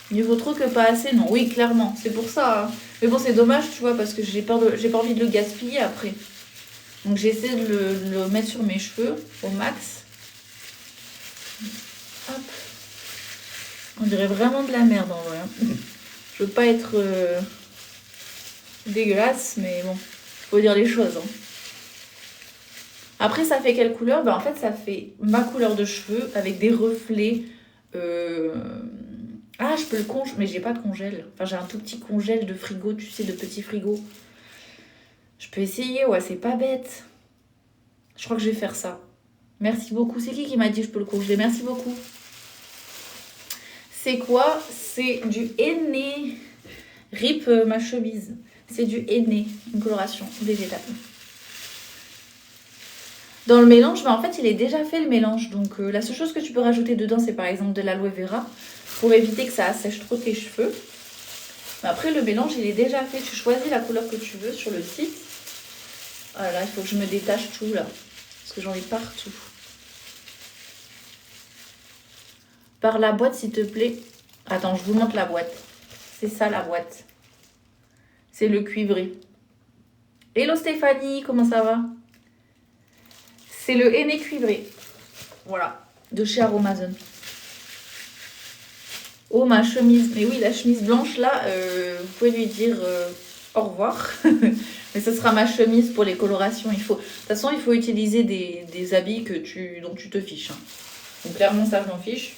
Mieux vaut trop que pas assez, non. Oui, clairement, c'est pour ça. Mais bon, c'est dommage, tu vois, parce que j'ai pas envie de le gaspiller après. Donc j'essaie de le mettre sur mes cheveux au max. Hop. On dirait vraiment de la merde en vrai. Je veux pas être dégueulasse, mais bon, faut dire les choses. Après, ça fait quelle couleur? En fait, ça fait ma couleur de cheveux avec des reflets. Ah, je peux le congeler, mais j'ai pas de congèle. Enfin, j'ai un tout petit congèle de frigo, tu sais, de petit frigo. Je peux essayer, ouais, c'est pas bête. Je crois que je vais faire ça. Merci beaucoup. C'est qui m'a dit que je peux le congeler? Merci beaucoup. C'est quoi? C'est du henné. Rip ma chemise. C'est du henné, une coloration végétale. Dans le mélange, en fait, il est déjà fait le mélange. Donc, la seule chose que tu peux rajouter dedans, c'est par exemple de l'aloe vera pour éviter que ça assèche trop tes cheveux. Mais après, le mélange, il est déjà fait. Tu choisis la couleur que tu veux sur le site. Voilà, il faut que je me détache tout là. Parce que j'en ai partout. Par la boîte, s'il te plaît. Attends, je vous montre la boîte. C'est ça, la boîte. C'est le cuivré. Hello Stéphanie, comment ça va? C'est le henné cuivré. Voilà, de chez Aromazone. Oh, ma chemise. Mais oui, la chemise blanche, là, vous pouvez lui dire au revoir. Mais ce sera ma chemise pour les colorations. De toute façon, il faut utiliser des habits dont tu te fiches. Hein. Donc clairement, ça, je m'en fiche.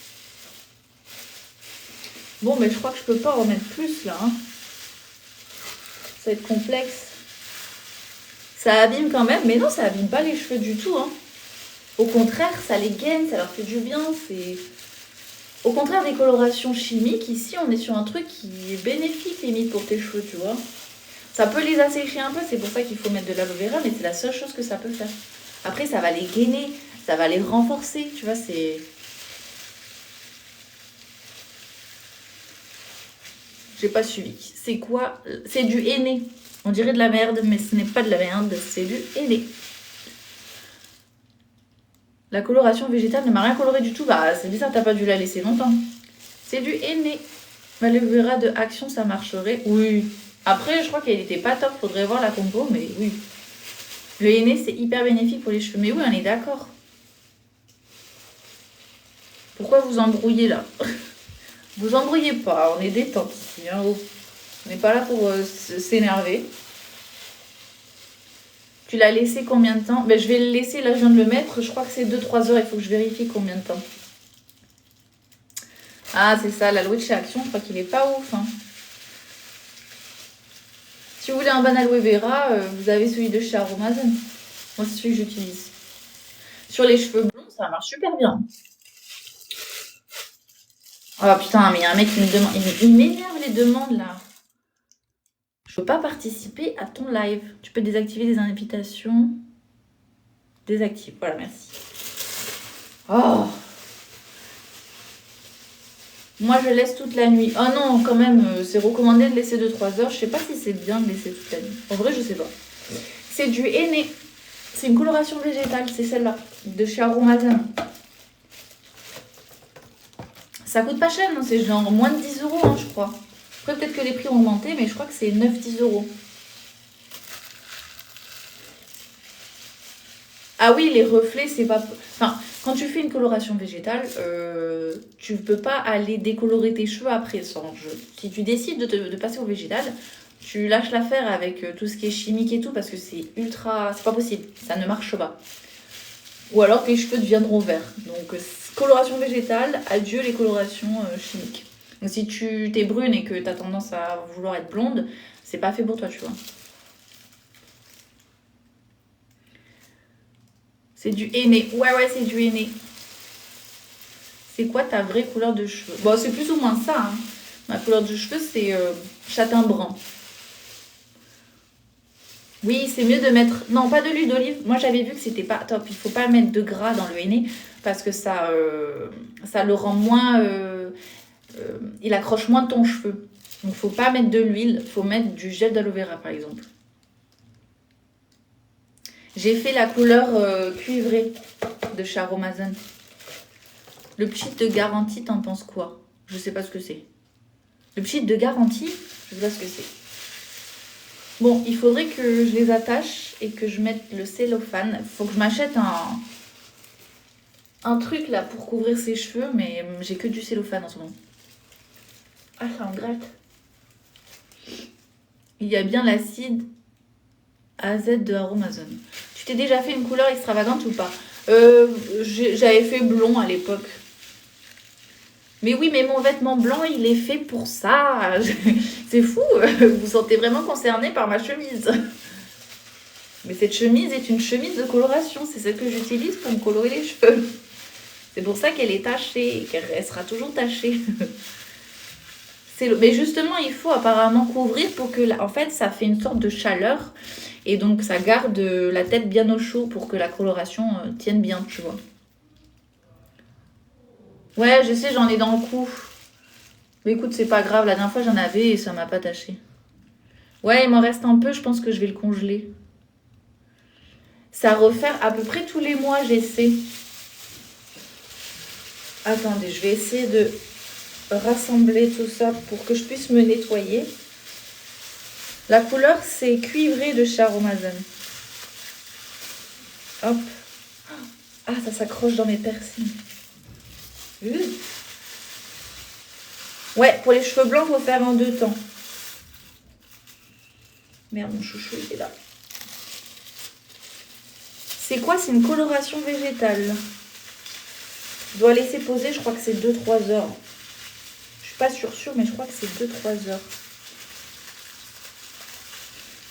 Bon, mais je crois que je peux pas en remettre plus, là. Hein. Ça va être complexe. Ça abîme quand même. Mais non, ça abîme pas les cheveux du tout. Hein. Au contraire, ça les gaine, ça leur fait du bien. Au contraire des colorations chimiques, ici, on est sur un truc qui est bénéfique, limite, pour tes cheveux, tu vois. Ça peut les assécher un peu, c'est pour ça qu'il faut mettre de l'aloe vera, mais c'est la seule chose que ça peut faire. Après, ça va les gainer, ça va les renforcer, tu vois, c'est... J'ai pas suivi. C'est quoi? C'est du henné. On dirait de la merde, mais ce n'est pas de la merde, c'est du henné. La coloration végétale ne m'a rien coloré du tout. Bah, c'est bizarre, t'as pas dû la laisser longtemps. C'est du henné. L'aloe vera de Action, ça marcherait. Oui. Après, je crois qu'elle était pas top. Faudrait voir la compo, mais oui. Le henné, c'est hyper bénéfique pour les cheveux. Mais oui, on est d'accord. Pourquoi vous embrouillez là? Vous embrouillez pas, on est détente ici. Hein. On n'est pas là pour s'énerver. Tu l'as laissé combien de temps? Ben, je vais le laisser, là je viens de le mettre. Je crois que c'est 2-3 heures, il faut que je vérifie combien de temps. Ah, c'est ça, l'aloe de chez Action, je crois qu'il est pas ouf. Hein. Si vous voulez un bon aloe vera, vous avez celui de chez Aromazone. Moi, c'est celui que j'utilise. Sur les cheveux blonds, ça marche super bien. Oh putain, mais il y a un mec qui me demande. Il m'énerve les demandes là. Je peux pas participer à ton live. Tu peux désactiver les invitations. Désactive. Voilà, merci. Oh. Moi, je laisse toute la nuit. Oh non, quand même, c'est recommandé de laisser 2-3 heures. Je sais pas si c'est bien de laisser toute la nuit. En vrai, je sais pas. C'est du henné. C'est une coloration végétale, c'est celle-là. De chez Aromazone. Ça coûte pas cher, non? C'est genre moins de 10 euros, hein, je crois. Après, peut-être que les prix ont augmenté, mais je crois que c'est 9-10 euros. Ah oui, les reflets, c'est pas... Enfin, quand tu fais une coloration végétale, tu peux pas aller décolorer tes cheveux après. Si tu décides de passer au végétal, tu lâches l'affaire avec tout ce qui est chimique et tout, parce que c'est ultra... C'est pas possible, ça ne marche pas. Ou alors tes cheveux deviendront verts. Donc, coloration végétale, adieu les colorations chimiques. Donc, si tu t'es brune et que tu as tendance à vouloir être blonde, c'est pas fait pour toi, tu vois. C'est du henné. Ouais, c'est du henné. C'est quoi ta vraie couleur de cheveux? Bon, c'est plus ou moins ça. Hein. Ma couleur de cheveux, c'est châtain brun. Oui, c'est mieux de mettre... Non, pas de l'huile d'olive. Moi, j'avais vu que c'était pas top. Il faut pas mettre de gras dans le henné parce que ça le rend moins... il accroche moins ton cheveu. Donc, il faut pas mettre de l'huile. Il faut mettre du gel d'aloe vera, par exemple. J'ai fait la couleur cuivrée de chez Aromazone. Le pchit de garantie, t'en penses quoi? Je sais pas ce que c'est. Le pchit de garantie, je sais pas ce que c'est. Bon, il faudrait que je les attache et que je mette le cellophane. Il faut que je m'achète un truc là pour couvrir ses cheveux, mais j'ai que du cellophane en ce moment. Ah, ça me gratte. Il y a bien l'acide AZ de Aromazone. Tu t'es déjà fait une couleur extravagante ou pas? J'avais fait blond à l'époque. Mais oui, mais mon vêtement blanc, il est fait pour ça. C'est fou. Vous vous sentez vraiment concerné par ma chemise. Mais cette chemise est une chemise de coloration. C'est celle que j'utilise pour me colorer les cheveux. C'est pour ça qu'elle est tachée et qu'elle sera toujours tachée. Mais justement, il faut apparemment couvrir pour que... En fait, ça fait une sorte de chaleur. Et donc, ça garde la tête bien au chaud pour que la coloration tienne bien, tu vois. Ouais, je sais, j'en ai dans le cou. Mais écoute, c'est pas grave. La dernière fois, j'en avais et ça m'a pas taché. Ouais, il m'en reste un peu. Je pense que je vais le congeler. C'est à refaire à peu près tous les mois, j'essaie. Attendez, je vais essayer de rassembler tout ça pour que je puisse me nettoyer. La couleur, c'est cuivré de chez Aromazone. Hop. Ah, ça s'accroche dans mes persils. Ouais, pour les cheveux blancs, il faut faire en 2 temps. Merde, mon chouchou, il est là. C'est quoi? C'est une coloration végétale. Je dois laisser poser, je crois que c'est 2-3 heures. Je suis pas sûre, mais je crois que c'est 2-3 heures.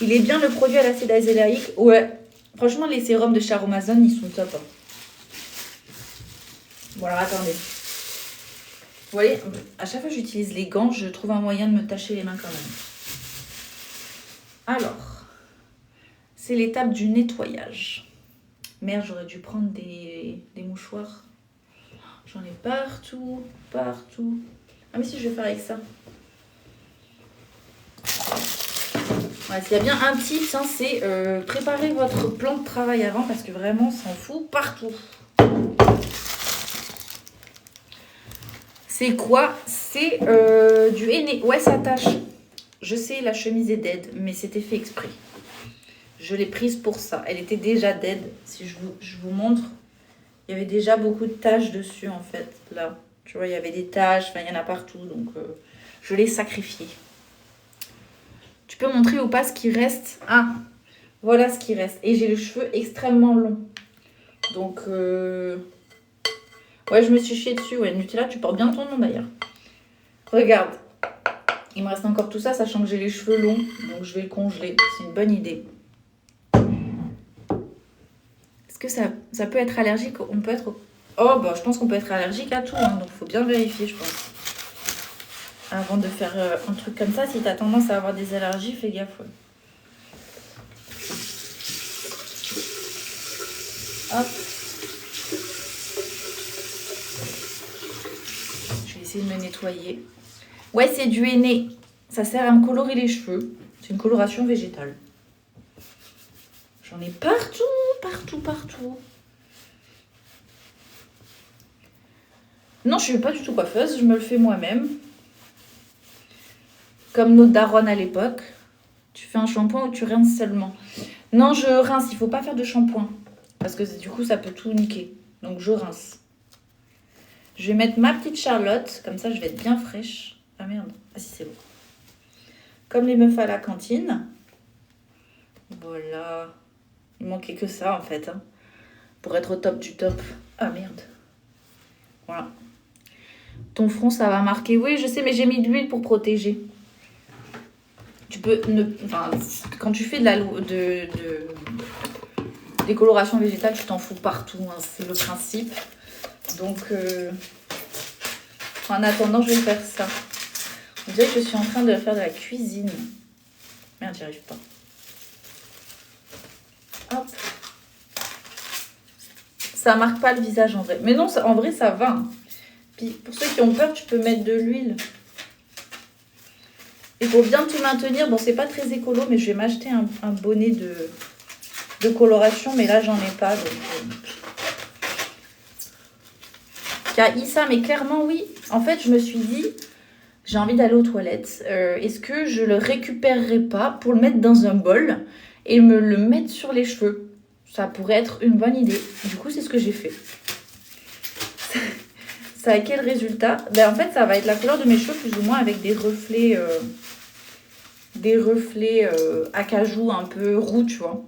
Il est bien le produit à l'acide azélaïque. Ouais, franchement, les sérums de chez Aromazone, ils sont top. Hein. Bon, alors attendez. Vous voyez, à chaque fois que j'utilise les gants, je trouve un moyen de me tacher les mains quand même. Alors, c'est l'étape du nettoyage. Merde, j'aurais dû prendre des mouchoirs. J'en ai partout, partout. Ah mais si, je vais faire avec ça. Ouais, s'il y a bien un tip, hein, c'est préparer votre plan de travail avant parce que vraiment, ça en fout partout. C'est quoi? C'est du henné. Ouais, ça tâche. Je sais, la chemise est dead, mais c'était fait exprès. Je l'ai prise pour ça. Elle était déjà dead. Si je vous montre, il y avait déjà beaucoup de taches dessus, en fait. Là, tu vois, il y avait des taches. Enfin, il y en a partout. Donc, je l'ai sacrifiée. Tu peux montrer ou pas ce qui reste? Ah, voilà ce qui reste. Et j'ai les cheveux extrêmement longs. Donc, ouais, je me suis chiée dessus. Ouais, Nutella, tu portes bien ton nom, d'ailleurs. Regarde. Il me reste encore tout ça, sachant que j'ai les cheveux longs. Donc, je vais le congeler. C'est une bonne idée. Est-ce que ça peut être allergique? On peut être... Oh, bah, je pense qu'on peut être allergique à tout. Hein, donc, il faut bien vérifier, je pense. Avant de faire un truc comme ça, si tu as tendance à avoir des allergies, fais gaffe. Ouais. Hop. Je vais essayer de me nettoyer. Ouais, c'est du henné. Ça sert à me colorer les cheveux. C'est une coloration végétale. J'en ai partout, partout, partout. Non, je ne suis pas du tout coiffeuse. Je me le fais moi-même. Comme notre daronne à l'époque. Tu fais un shampoing ou tu rinces seulement? Non, je rince. Il ne faut pas faire de shampoing. Parce que du coup, ça peut tout niquer. Donc, je rince. Je vais mettre ma petite Charlotte. Comme ça, je vais être bien fraîche. Ah merde. Ah si, c'est bon. Comme les meufs à la cantine. Voilà. Il manquait que ça, en fait. Hein, pour être au top du top. Ah merde. Voilà. Ton front, ça va marquer. Oui, je sais, mais j'ai mis de l'huile pour protéger. Tu peux... Enfin, quand tu fais de des colorations végétales, tu t'en fous partout. Hein, c'est le principe. Donc, en attendant, je vais faire ça. Vous voyez que je suis en train de faire de la cuisine. Merde, j'y arrive pas. Hop. Ça marque pas le visage en vrai. Mais non, en vrai, ça va. Puis, pour ceux qui ont peur, tu peux mettre de l'huile. Et pour bien te maintenir, bon, c'est pas très écolo, mais je vais m'acheter un bonnet de coloration. Mais là, j'en ai pas. Donc, Issa, mais clairement, oui. En fait, je me suis dit, j'ai envie d'aller aux toilettes. Est-ce que je le récupérerai pas pour le mettre dans un bol et me le mettre sur les cheveux? Ça pourrait être une bonne idée. Du coup, c'est ce que j'ai fait. Ça a quel résultat? Ben, en fait, ça va être la couleur de mes cheveux, plus ou moins, avec des reflets acajou un peu roux, tu vois.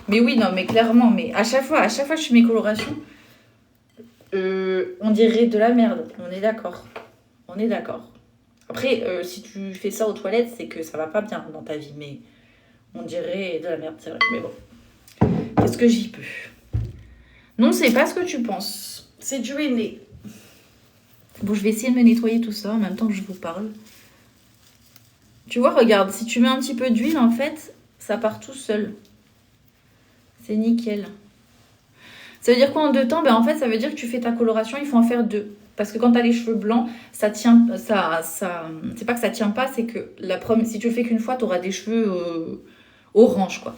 Mais oui, non, mais clairement, mais à chaque fois, je fais mes colorations, on dirait de la merde. On est d'accord. On est d'accord. Après, si tu fais ça aux toilettes, c'est que ça va pas bien dans ta vie, mais on dirait de la merde, c'est vrai. Mais bon, qu'est-ce que j'y peux? Non, c'est pas ce que tu penses. C'est du henné. Bon, je vais essayer de me nettoyer tout ça en même temps que je vous parle. Tu vois, regarde, si tu mets un petit peu d'huile, en fait, ça part tout seul. C'est nickel. Ça veut dire quoi en 2 temps? Ben, en fait, ça veut dire que tu fais ta coloration, il faut en faire 2. Parce que quand tu as les cheveux blancs, ça tient, c'est pas que ça tient pas, c'est que si tu le fais qu'une fois, tu auras des cheveux orange, quoi.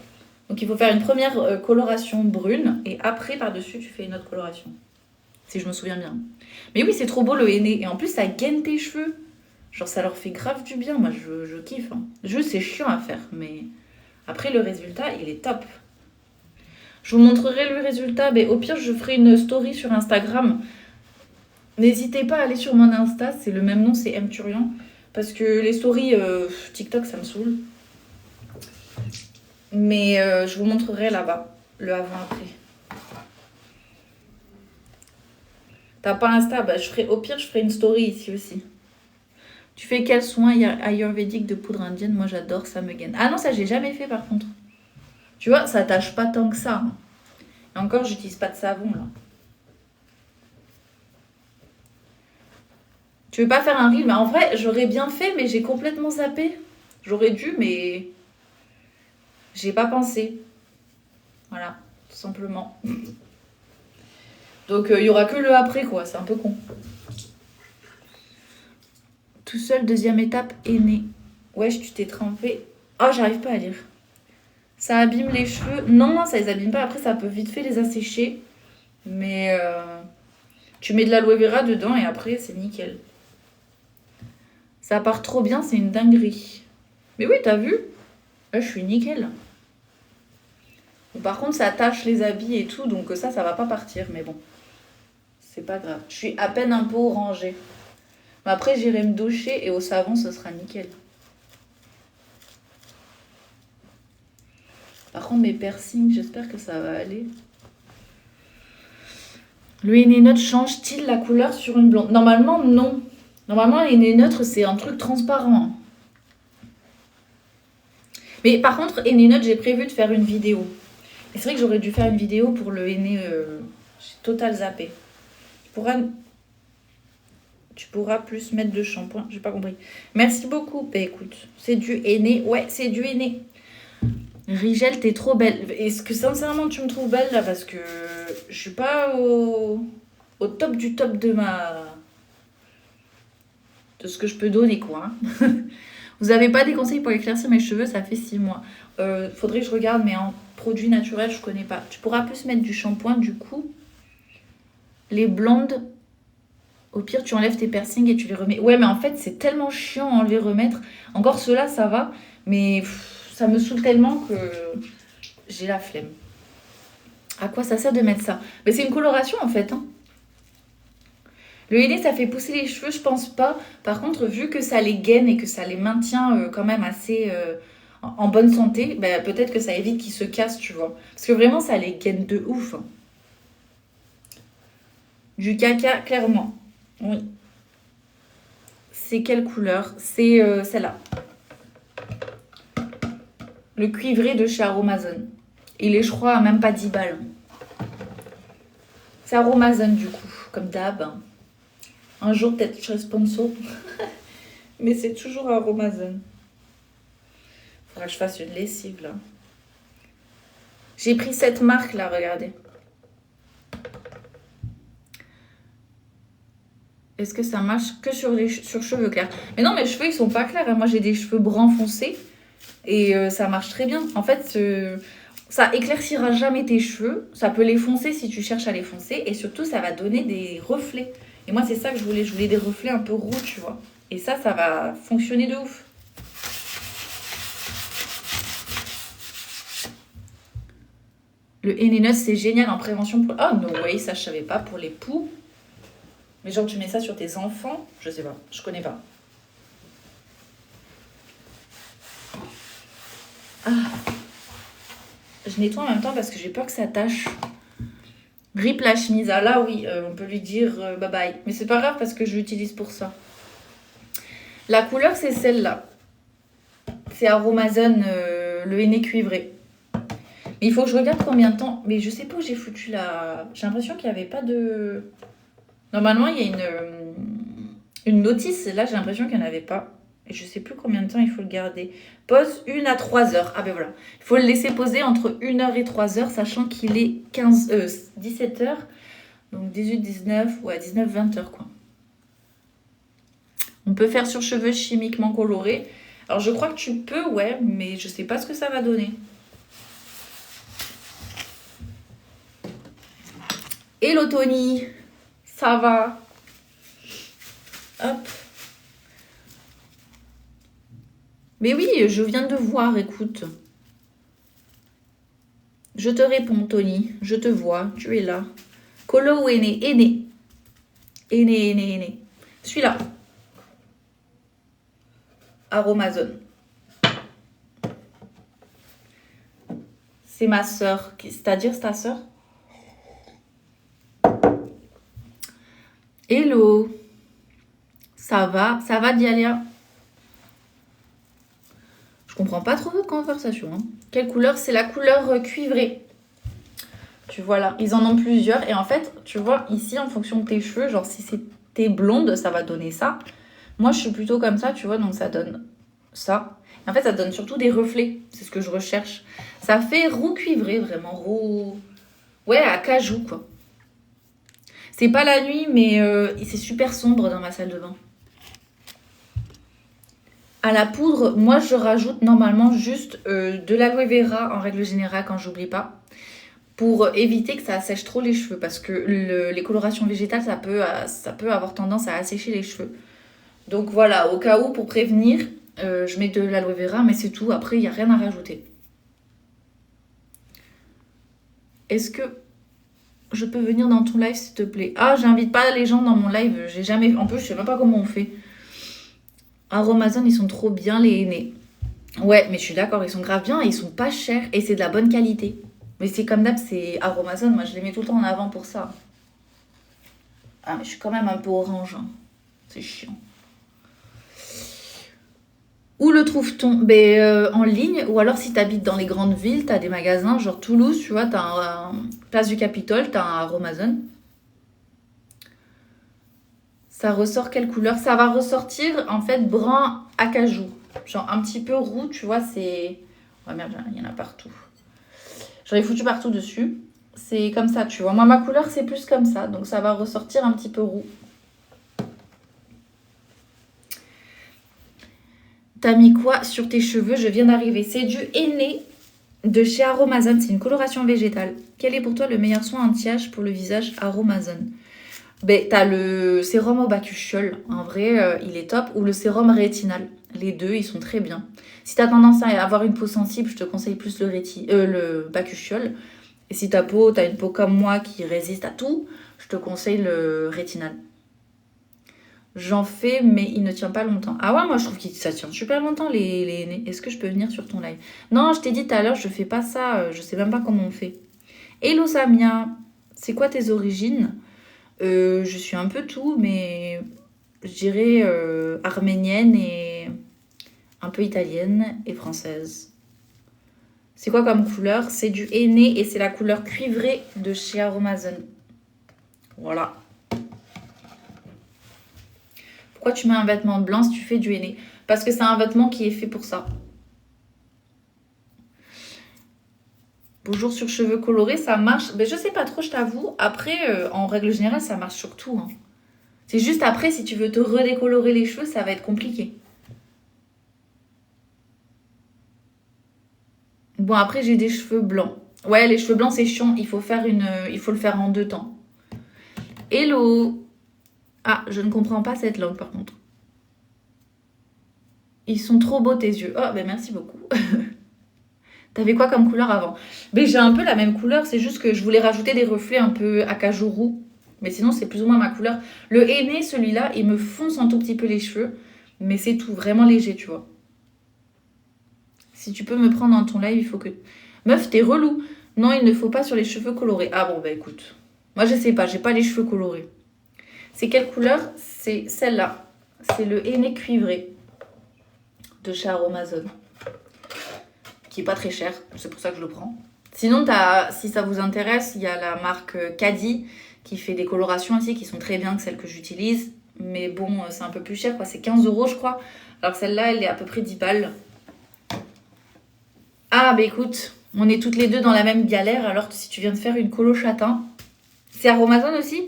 Donc il faut faire une première coloration brune et après par-dessus tu fais une autre coloration. Si je me souviens bien. Mais oui, c'est trop beau le henné. Et en plus, ça gaine tes cheveux. Genre, ça leur fait grave du bien. Moi, je kiffe. Hein. Juste, c'est chiant à faire. Mais après, le résultat, il est top. Je vous montrerai le résultat. Mais au pire, je ferai une story sur Instagram. N'hésitez pas à aller sur mon Insta. C'est le même nom, c'est Mturian. Parce que les stories TikTok, ça me saoule. Mais je vous montrerai là-bas. Le avant-après. T'as pas Insta, bah, au pire, je ferai une story ici aussi. Tu fais quel soin ayurvédique de poudre indienne? Moi, j'adore, ça me gaine. Ah non, ça, j'ai jamais fait, par contre. Tu vois, ça tâche pas tant que ça. Hein. Et encore, j'utilise pas de savon, là. Tu veux pas faire un reel? Mais en vrai, j'aurais bien fait, mais j'ai complètement zappé. J'aurais dû, mais... j'ai pas pensé. Voilà, tout simplement. Donc, il y aura que le après, quoi. C'est un peu con. Tout seul, deuxième étape, henné. Wesh, tu t'es trempé. Oh, j'arrive pas à lire. Ça abîme les cheveux. Non, ça les abîme pas. Après, ça peut vite fait les assécher. Mais tu mets de l'aloe vera dedans et après, c'est nickel. Ça part trop bien, c'est une dinguerie. Mais oui, t'as vu? Là, je suis nickel. Bon, par contre, ça attache les habits et tout. Donc ça va pas partir. Mais bon. C'est pas grave. Je suis à peine un peu orangée. Mais après, j'irai me doucher et au savon, ce sera nickel. Par contre, mes piercings, j'espère que ça va aller. Le henné neutre change-t-il la couleur sur une blonde? Normalement, non. Normalement, le henné neutre, c'est un truc transparent. Mais par contre, henné neutre, j'ai prévu de faire une vidéo. Et c'est vrai que j'aurais dû faire une vidéo pour le henné. J'ai total zappé. Tu pourras plus mettre de shampoing. J'ai pas compris. Merci beaucoup. Bah écoute, c'est du henné. Ouais, c'est du henné. Rigel, t'es trop belle. Est-ce que sincèrement tu me trouves belle là? Parce que je suis pas au top du top de ce que je peux donner, quoi. Hein. Vous avez pas des conseils pour éclaircir mes cheveux? Ça fait 6 mois. Faudrait que je regarde, mais en produits naturels, je connais pas. Tu pourras plus mettre du shampoing, du coup. Les blondes, au pire, tu enlèves tes piercings et tu les remets. Ouais, mais en fait, c'est tellement chiant à enlever, remettre. Encore ceux-là, ça va. Mais ça me saoule tellement que j'ai la flemme. À quoi ça sert de mettre ça? Mais c'est une coloration, en fait. Hein. Le henné, ça fait pousser les cheveux, je pense pas. Par contre, vu que ça les gaine et que ça les maintient quand même assez en bonne santé, bah, peut-être que ça évite qu'ils se cassent, tu vois. Parce que vraiment, ça les gaine de ouf. Hein. Du caca, clairement. Oui. C'est quelle couleur? C'est celle-là. Le cuivré de chez Aromazone. Il est, je crois, même pas 10 balles. C'est Aromazone, du coup, comme d'hab. Un jour, peut-être, je serai sponsor. Mais c'est toujours Aromazone. Faudra que je fasse une lessive, là. J'ai pris cette marque, là, regardez. Est-ce que ça marche que sur cheveux clairs? Mais non, mes cheveux, ils sont pas clairs. Hein. Moi, j'ai des cheveux bruns foncés. Et ça marche très bien. En fait, ça éclaircira jamais tes cheveux. Ça peut les foncer si tu cherches à les foncer. Et surtout, ça va donner des reflets. Et moi, c'est ça que je voulais. Je voulais des reflets un peu roux, tu vois. Et ça va fonctionner de ouf. Le henné neutre, c'est génial en prévention pour... Oh, no way, ça, je savais pas. Pour les poux. Mais genre, tu mets ça sur tes enfants? Je sais pas. Je connais pas. Ah. Je nettoie en même temps parce que j'ai peur que ça tâche. Rip la chemise. Ah là, oui, on peut lui dire bye bye. Mais c'est pas grave parce que je l'utilise pour ça. La couleur, c'est celle-là. C'est Aromazone, le henné cuivré. Mais il faut que je regarde combien de temps. Mais je sais pas où j'ai foutu la... J'ai l'impression qu'il n'y avait pas de... Normalement, il y a une notice. Là, j'ai l'impression qu'il n'y en avait pas. Et je sais plus combien de temps il faut le garder. Pose 1 à 3 heures. Ah ben voilà. Il faut le laisser poser entre 1 heure et 3 heures, sachant qu'il est 17 heures. Donc 18, 19, ouais, 19, 20 heures quoi. On peut faire sur cheveux chimiquement colorés. Alors, je crois que tu peux, ouais, mais je sais pas ce que ça va donner. Hello Tony, ça va? Hop. Mais oui, je viens de voir, écoute. Je te réponds, Tony. Je te vois, tu es là. Colo ou aîné? Aîné. Aîné, aîné, aîné. Celui-là. Aromazone. C'est ma sœur. C'est-à-dire, c'est ta sœur? Hello. Ça va? Ça va, Dialia? Je comprends pas trop votre conversation. Hein. Quelle couleur? C'est la couleur cuivrée. Tu vois là, ils en ont plusieurs. Et en fait, tu vois, ici, en fonction de tes cheveux, genre si c'était blonde, ça va donner ça. Moi, je suis plutôt comme ça, tu vois, donc ça donne ça. En fait, ça donne surtout des reflets. C'est ce que je recherche. Ça fait roux cuivré, vraiment. Roux... Ouais, à cajou, quoi. C'est pas la nuit, mais c'est super sombre dans ma salle de bain. À la poudre, moi, je rajoute normalement juste de l'aloe vera, en règle générale, quand j'oublie pas. Pour éviter que ça assèche trop les cheveux. Parce que les colorations végétales, ça peut avoir tendance à assécher les cheveux. Donc voilà, au cas où, pour prévenir, je mets de l'aloe vera, mais c'est tout. Après, il n'y a rien à rajouter. Est-ce que je peux venir dans ton live, s'il te plaît? Ah, j'invite pas les gens dans mon live. J'ai jamais... En plus, je sais même pas comment on fait. Aromazone, ils sont trop bien, les aînés. Ouais, mais je suis d'accord, ils sont grave bien et ils sont pas chers. Et c'est de la bonne qualité. Mais c'est comme d'hab, c'est Aromazone. Moi, je les mets tout le temps en avant pour ça. Ah, mais je suis quand même un peu orange. Hein. C'est chiant. Où le trouve-t-on? En ligne, ou alors si tu habites dans les grandes villes, tu as des magasins, genre Toulouse, tu vois, tu as Place du Capitole, tu as un Aromazone. Ça ressort quelle couleur? Ça va ressortir en fait brun acajou. Genre un petit peu roux, tu vois, c'est... Oh merde, il y en a partout. J'en ai foutu partout dessus. C'est comme ça, tu vois. Moi, ma couleur, c'est plus comme ça, donc ça va ressortir un petit peu roux. T'as mis quoi sur tes cheveux? Je viens d'arriver. C'est du henné de chez Aromazone. C'est une coloration végétale. Quel est pour toi le meilleur soin anti-âge pour le visage Aromazone? T'as le sérum au bakuchiol. En vrai, il est top. Ou le sérum rétinal. Les deux, ils sont très bien. Si t'as tendance à avoir une peau sensible, je te conseille plus le bakuchiol. Et si t'as une peau comme moi qui résiste à tout, je te conseille le rétinal. J'en fais, mais il ne tient pas longtemps. Ah ouais, moi je trouve que ça tient super longtemps les nez. Est-ce que je peux venir sur ton live? Non, je t'ai dit tout à l'heure, je fais pas ça. Je sais même pas comment on fait. Hello Samia, c'est quoi tes origines? Je suis un peu tout, mais je dirais arménienne et un peu italienne et française. C'est quoi comme couleur? C'est du henné et c'est la couleur cuivrée de chez Aromazone. Voilà. Pourquoi tu mets un vêtement blanc si tu fais du henné? Parce que c'est un vêtement qui est fait pour ça. Bonjour sur cheveux colorés, ça marche. Je sais pas trop, je t'avoue. Après, en règle générale, ça marche sur tout. Hein. C'est juste après, si tu veux te redécolorer les cheveux, ça va être compliqué. Bon, après, j'ai des cheveux blancs. Ouais, les cheveux blancs, c'est chiant. Il faut le faire en 2 temps. Hello. Ah, je ne comprends pas cette langue, par contre. Ils sont trop beaux, tes yeux. Oh, merci beaucoup. T'avais quoi comme couleur avant? J'ai un peu la même couleur, c'est juste que je voulais rajouter des reflets un peu acajou roux. Mais sinon, c'est plus ou moins ma couleur. Le henné, celui-là, il me fonce un tout petit peu les cheveux. Mais c'est tout, vraiment léger, tu vois. Si tu peux me prendre dans ton live, il faut que... Meuf, t'es relou. Non, il ne faut pas sur les cheveux colorés. Ah bon, écoute. Moi, je sais pas, j'ai pas les cheveux colorés. C'est quelle couleur? C'est celle-là. C'est le henné cuivré de chez Aromazone. Qui est pas très cher, c'est pour ça que je le prends. Sinon, si ça vous intéresse, il y a la marque Caddy qui fait des colorations aussi qui sont très bien que celles que j'utilise. Mais bon, c'est un peu plus cher, quoi. C'est 15 € je crois. Alors celle-là, elle est à peu près 10 balles. Ah, écoute, on est toutes les deux dans la même galère. Alors si tu viens de faire une colo châtain, c'est Aromazone aussi?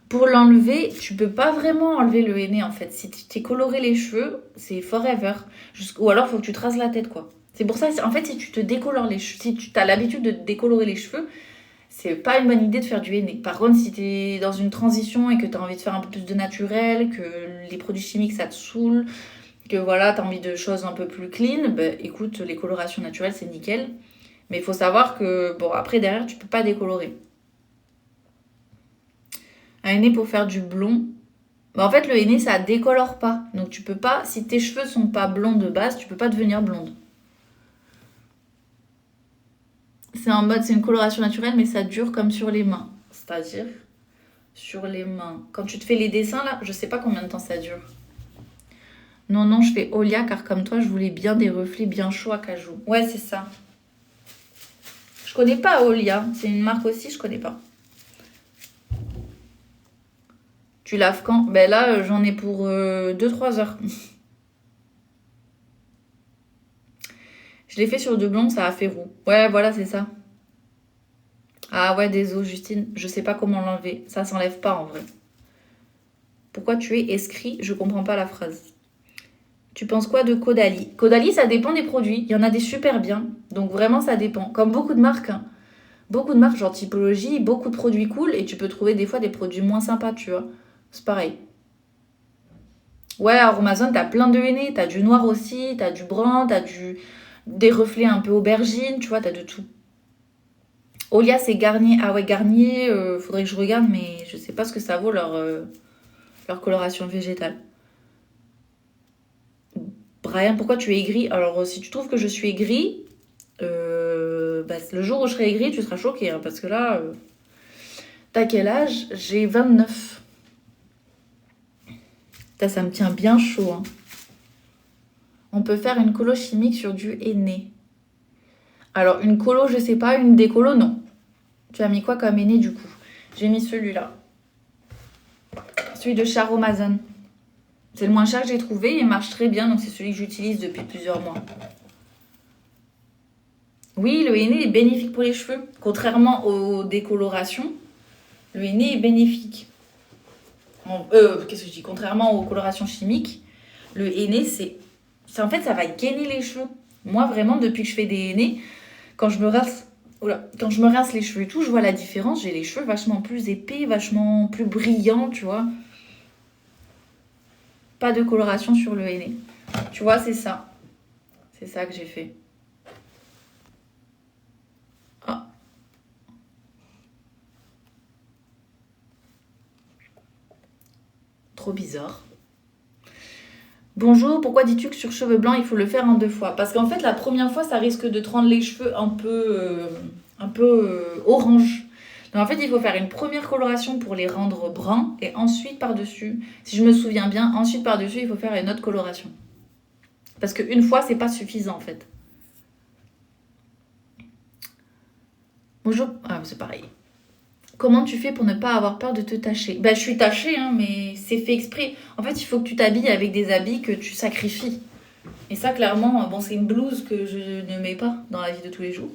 Pour l'enlever, tu peux pas vraiment enlever le henné en fait. Si tu t'es coloré les cheveux, c'est forever. Ou alors, faut que tu traces la tête quoi. C'est pour ça, en fait, si tu te décolores les cheveux, si tu as l'habitude de te décolorer les cheveux, c'est pas une bonne idée de faire du henné. Par contre, si tu es dans une transition et que tu as envie de faire un peu plus de naturel, que les produits chimiques ça te saoule, que voilà, tu as envie de choses un peu plus clean, ben écoute, les colorations naturelles c'est nickel. Mais il faut savoir que, bon, après derrière, tu peux pas décolorer. Un henné pour faire du blond. Bah, en fait, le henné, ça décolore pas. Donc, tu peux pas, si tes cheveux sont pas blonds de base, tu peux pas devenir blonde. C'est en mode, c'est une coloration naturelle, mais ça dure comme sur les mains. C'est-à-dire, sur les mains. Quand tu te fais les dessins, là, je sais pas combien de temps ça dure. Non, non, je fais Olia, car comme toi, je voulais bien des reflets bien chauds à cajou. Ouais, c'est ça. Je connais pas Olia. C'est une marque aussi, je connais pas. Tu laves quand? Ben là, j'en ai pour 2-3 heures. Je l'ai fait sur du blond, ça a fait roux. Ouais, voilà, c'est ça. Ah ouais, désolé, Justine. Je sais pas comment l'enlever. Ça s'enlève pas en vrai. Pourquoi tu es escrit? Je comprends pas la phrase. Tu penses quoi de Caudalie? Caudalie, ça dépend des produits. Il y en a des super bien. Donc vraiment, ça dépend. Comme beaucoup de marques. Hein. Beaucoup de marques, genre typologie, beaucoup de produits cool. Et tu peux trouver des fois des produits moins sympas, tu vois. C'est pareil. Ouais, à Amazon, t'as plein de henné. T'as du noir aussi, t'as du brun, des reflets un peu aubergine, tu vois, t'as de tout. Olia, c'est Garnier. Ah ouais, Garnier, faudrait que je regarde, mais je sais pas ce que ça vaut leur coloration végétale. Brian, pourquoi tu es aigri? Alors, si tu trouves que je suis aigri, bah, le jour où je serai aigri, tu seras choqué. Hein, parce que là, t'as quel âge? J'ai 29. Ça me tient bien chaud. Hein. On peut faire une colo chimique sur du henné. Alors, une colo, je sais pas. Une décolo, non. Tu as mis quoi comme henné, du coup? J'ai mis celui-là. Celui de Charo Amazon. C'est le moins cher que j'ai trouvé. Il marche très bien. Donc, c'est celui que j'utilise depuis plusieurs mois. Oui, le henné est bénéfique pour les cheveux. Contrairement aux décolorations, le henné est bénéfique. Qu'est-ce que je dis? Contrairement aux colorations chimiques, le henné, en fait, ça va gainer les cheveux. Moi, vraiment, depuis que je fais des henné, quand je me rince les cheveux et tout, je vois la différence. J'ai les cheveux vachement plus épais, vachement plus brillants, tu vois. Pas de coloration sur le henné. Tu vois, c'est ça. C'est ça que j'ai fait. Ah. Trop bizarre. Bonjour, pourquoi dis-tu que sur cheveux blancs, il faut le faire en 2 fois? Parce qu'en fait, la première fois, ça risque de te rendre les cheveux un peu orange. Donc en fait, il faut faire une première coloration pour les rendre bruns et ensuite par-dessus, si je me souviens bien, ensuite par-dessus, il faut faire une autre coloration. Parce qu'une fois, c'est pas suffisant en fait. Bonjour, ah, c'est pareil. Comment tu fais pour ne pas avoir peur de te tacher? Bah, je suis tachée, hein, mais c'est fait exprès. En fait, il faut que tu t'habilles avec des habits que tu sacrifies. Et ça, clairement, bon, c'est une blouse que je ne mets pas dans la vie de tous les jours.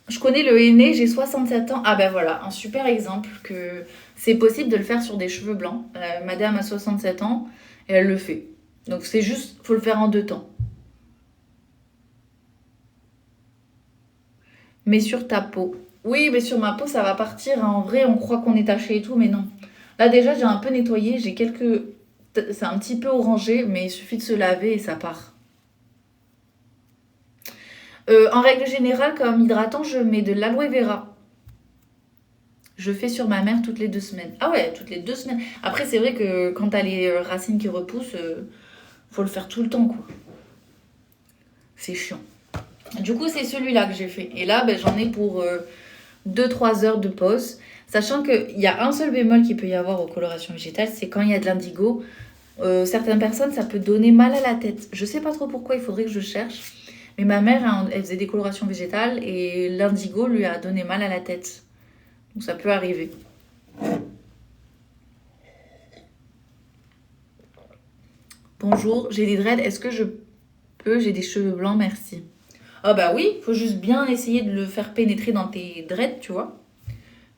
Je connais le henné, j'ai 67 ans. Ah ben voilà, un super exemple que c'est possible de le faire sur des cheveux blancs. Madame a 67 ans et elle le fait. Donc c'est juste, faut le faire en 2 temps. Mais sur ta peau. Oui, mais sur ma peau, ça va partir. Hein. En vrai, on croit qu'on est taché et tout, mais non. Là, déjà, j'ai un peu nettoyé. J'ai quelques... C'est un petit peu orangé, mais il suffit de se laver et ça part. En règle générale, comme hydratant, je mets de l'aloe vera. Je fais sur ma mère toutes les 2 semaines. Ah ouais, toutes les 2 semaines. Après, c'est vrai que quand t'as les racines qui repoussent, faut le faire tout le temps, quoi. C'est chiant. Du coup, c'est celui-là que j'ai fait. Et là, ben, j'en ai pour 2-3 heures de pause. Sachant qu'il y a un seul bémol qu'il peut y avoir aux colorations végétales, c'est quand il y a de l'indigo. Certaines personnes, ça peut donner mal à la tête. Je sais pas trop pourquoi, il faudrait que je cherche. Mais ma mère, elle faisait des colorations végétales et l'indigo lui a donné mal à la tête. Donc ça peut arriver. Bonjour, j'ai des dreads. Est-ce que je peux? J'ai des cheveux blancs, merci. Ah bah oui, faut juste bien essayer de le faire pénétrer dans tes dreads, tu vois.